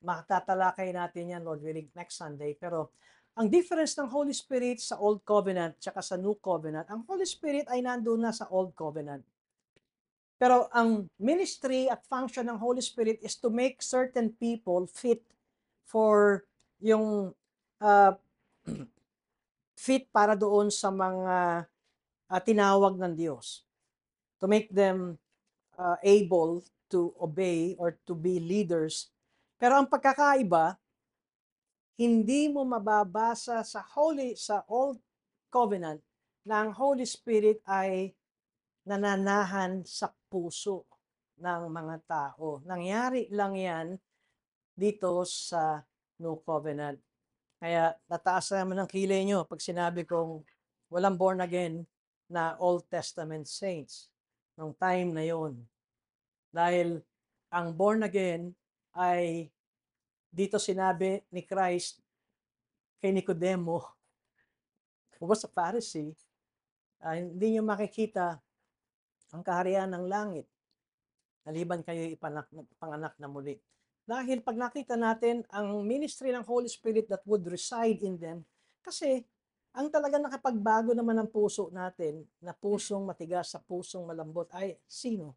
matatalakay natin yan, Lord willing, next Sunday. Pero ang difference ng Holy Spirit sa Old Covenant tsaka sa New Covenant, ang Holy Spirit ay nandoon na sa Old Covenant. Pero ang ministry at function ng Holy Spirit is to make certain people fit for yung fit para doon sa mga tinawag ng Diyos. To make them able to obey or to be leaders. Pero ang pagkakaiba, hindi mo mababasa sa Old Covenant na ang Holy Spirit ay nananahan sa puso ng mga tao. Nangyari lang yan dito sa New Covenant. Kaya nataas naman ang kilay nyo pag sinabi kong walang born again na Old Testament saints nung time na yon. Dahil ang born again ay dito sinabi ni Christ kay Nicodemo, who was a Pharisee, hindi nyo makikita ang kaharian ng langit naliban kayo ipanganak na muli. Dahil pag nakita natin ang ministry ng Holy Spirit that would reside in them, kasi ang talaga nakapagbago naman ng puso natin, na pusong matigas sa pusong malambot, ay sino?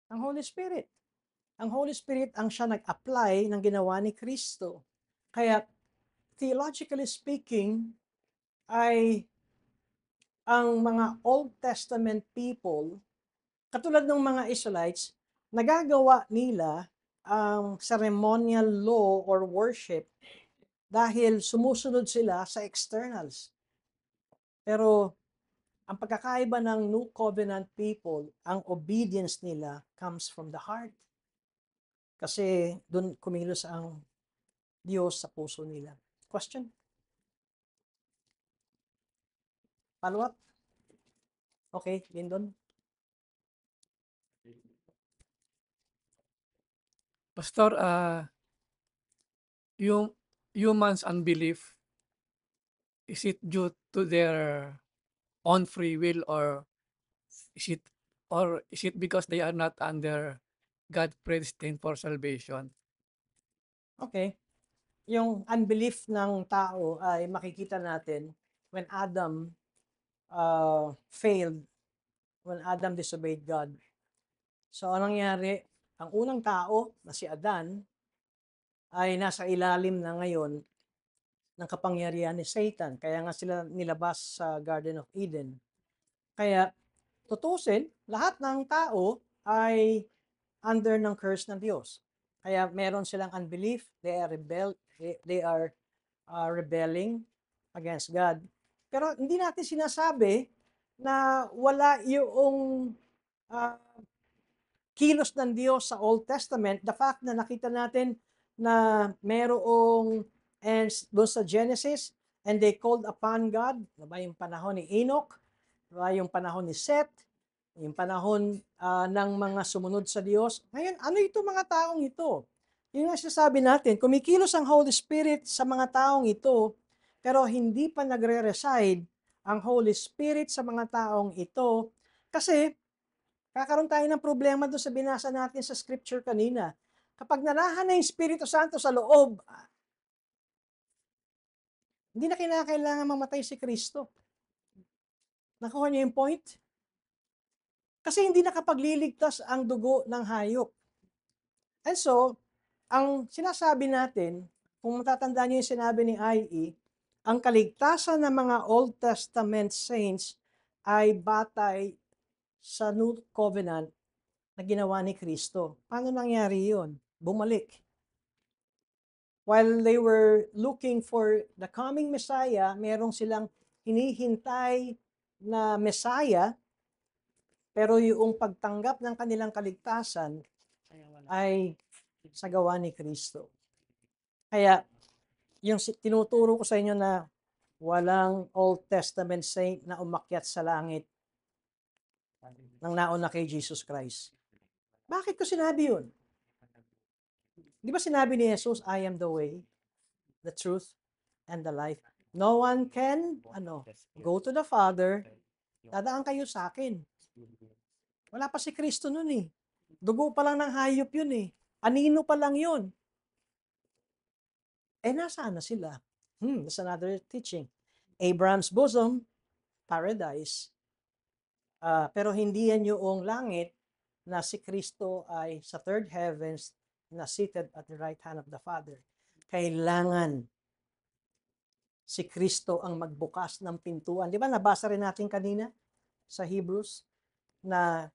Ang Holy Spirit. Ang Holy Spirit ang siya nag-apply ng ginawa ni Kristo. Kaya, theologically speaking, ay ang mga Old Testament people, katulad ng mga Israelites, nagagawa nila ang ceremonial law or worship dahil sumusunod sila sa externals. Pero ang pagkakaiba ng New Covenant people, ang obedience nila comes from the heart. Kasi doon kumilos ang Diyos sa puso nila. Question? Follow up? Okay, Lyndon? Pastor, yung humans' unbelief, is it due to their own free will, is it is it because they are not under God predestined for salvation? Okay. Yung unbelief ng tao ay makikita natin when Adam failed, when Adam disobeyed God. So, anong nangyari? Ang unang tao na si Adan ay nasa ilalim na ngayon ng kapangyarihan ni Satan. Kaya nga sila nilabas sa Garden of Eden. Kaya, tutusin, lahat ng tao ay under ng curse ng Diyos. Kaya meron silang unbelief, they are rebelling against God. Pero hindi natin sinasabi na wala yung kilos ng Diyos sa Old Testament. The fact na nakita natin na merong doon sa Genesis, and they called upon God, diba yung panahon ni Enoch, diba yung panahon ni Seth, yung panahon ng mga sumunod sa Diyos. Ngayon, ano ito mga taong ito? Yung sasabi natin, kumikilos ang Holy Spirit sa mga taong ito pero hindi pa nagre-reside ang Holy Spirit sa mga taong ito kasi kakaroon tayo ng problema doon sa binasa natin sa scripture kanina. Kapag narahan na yung Espiritu Santo sa loob, hindi na kinakailangan mamatay si Kristo. Nakuha niyo yung point? Kasi hindi nakapagliligtas ang dugo ng hayop. And so, ang sinasabi natin, kung matatandaan niyo yung sinabi ni IE, ang kaligtasan ng mga Old Testament saints ay batay sa New Covenant na ginawa ni Kristo. Paano nangyari yun? Bumalik. While they were looking for the coming Messiah, merong silang hinihintay na Messiah, pero yung pagtanggap ng kanilang kaligtasan ay sa gawa ni Kristo. Kaya, yung tinuturo ko sa inyo na walang Old Testament saint na umakyat sa langit nang nauna kay Jesus Christ. Bakit ko sinabi yun? Di ba sinabi ni Jesus, I am the way, the truth, and the life. No one can go to the Father, dadaan kayo sa akin. Wala pa si Kristo nun eh. Dugo pa lang ng hayop yun eh. Anino pa lang yun. Nasaan na sila? That's another teaching. Abraham's bosom, paradise. Pero hindi yan yung langit na si Kristo ay sa third heavens na seated at the right hand of the Father. Kailangan si Kristo ang magbukas ng pintuan. Di ba nabasa rin natin kanina sa Hebrews na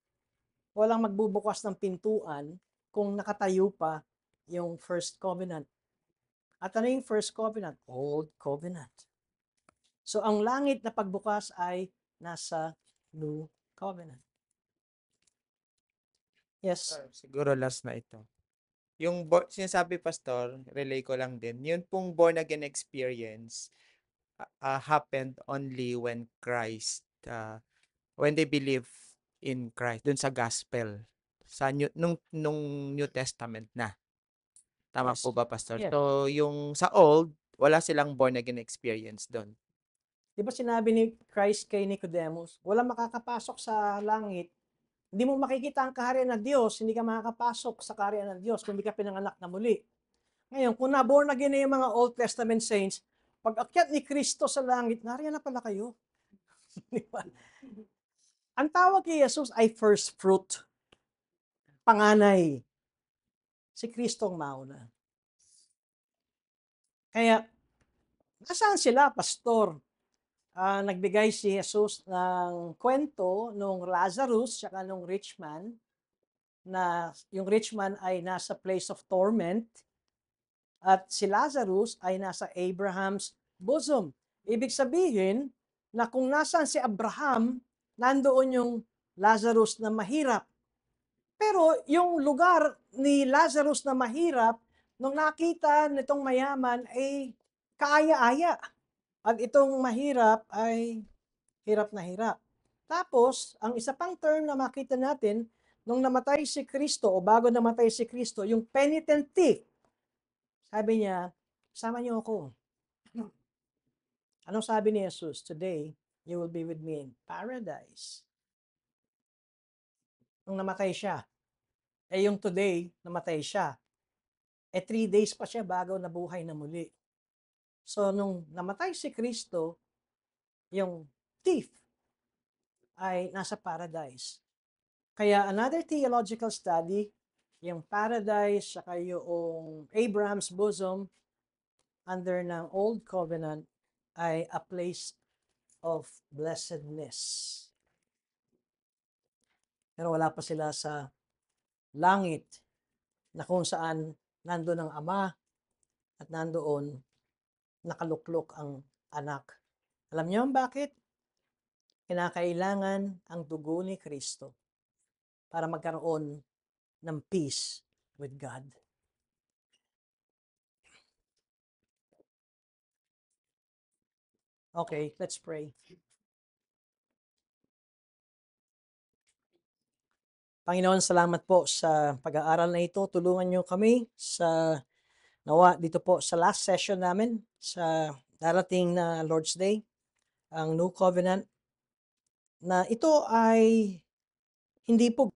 walang magbubukas ng pintuan kung nakatayo pa yung first covenant. At ano yung first covenant? Old covenant. So ang langit na pagbukas ay nasa new covenant. Yes. Siguro last na ito. Yung sinasabi pastor, relay ko lang din, yun pong born again experience happened only when when they believe in Christ, dun sa gospel, sa nung New Testament na. Tama Yes. po ba, pastor? Yeah. So, yung sa old, wala silang born again experience doon. Di ba sinabi ni Christ kay Nicodemus, walang makakapasok sa langit. Hindi mo makikita ang kaharian ng Diyos, hindi ka makakapasok sa kaharian ng Diyos kung hindi ka pinanganak na muli. Ngayon, kung na-born again na yung mga Old Testament saints, pag akyat ni Kristo sa langit, nariyan na pala kayo. Di ba? Ang tawag kay Jesus ay first fruit. Panganay. Si Kristo ang mauna. Kaya, nasaan sila, pastor? Nagbigay si Jesus ng kwento nung Lazarus at nung rich man, na yung rich man ay nasa place of torment at si Lazarus ay nasa Abraham's bosom. Ibig sabihin na kung nasaan si Abraham, nandoon yung Lazarus na mahirap. Pero yung lugar ni Lazarus na mahirap, nung nakita nitong mayaman ay kaaya-aya. At itong mahirap ay hirap na hirap. Tapos, ang isa pang term na makita natin, nung namatay si Kristo o bago namatay si Kristo, yung penitent thief. Sabi niya, sama niyo ako. Anong sabi ni Jesus? Today, you will be with me in paradise. Nung namatay siya. Yung today, namatay siya. 3 days pa siya bago nabuhay na muli. So, nung namatay si Kristo, yung thief ay nasa paradise. Kaya another theological study, yung paradise, saka yung Abraham's bosom, under ng Old Covenant, ay a place of blessedness. Pero wala pa sila sa langit na kung saan nandoon ang Ama at nandoon nakaluklok ang anak. Alam niyo bakit? Kinakailangan ang dugo ni Kristo para magkaroon ng peace with God. Okay, let's pray. Panginoon, salamat po sa pag-aaral na ito. Tulungan niyo kami sa nawa dito po sa last session namin sa darating na Lord's Day, ang New Covenant, na ito ay hindi po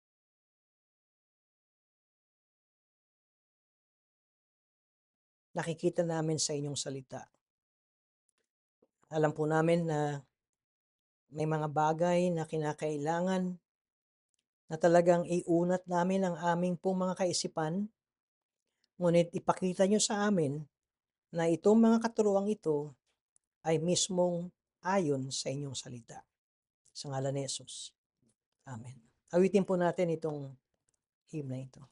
nakikita namin sa inyong salita. Alam po namin na may mga bagay na kinakailangan na talagang iunat namin ang aming pong mga kaisipan, ngunit ipakita nyo sa amin na itong mga katuruang ito ay mismong ayon sa inyong salita. Sa ngalan ni Jesus. Amen. Awitin po natin itong hymn na ito.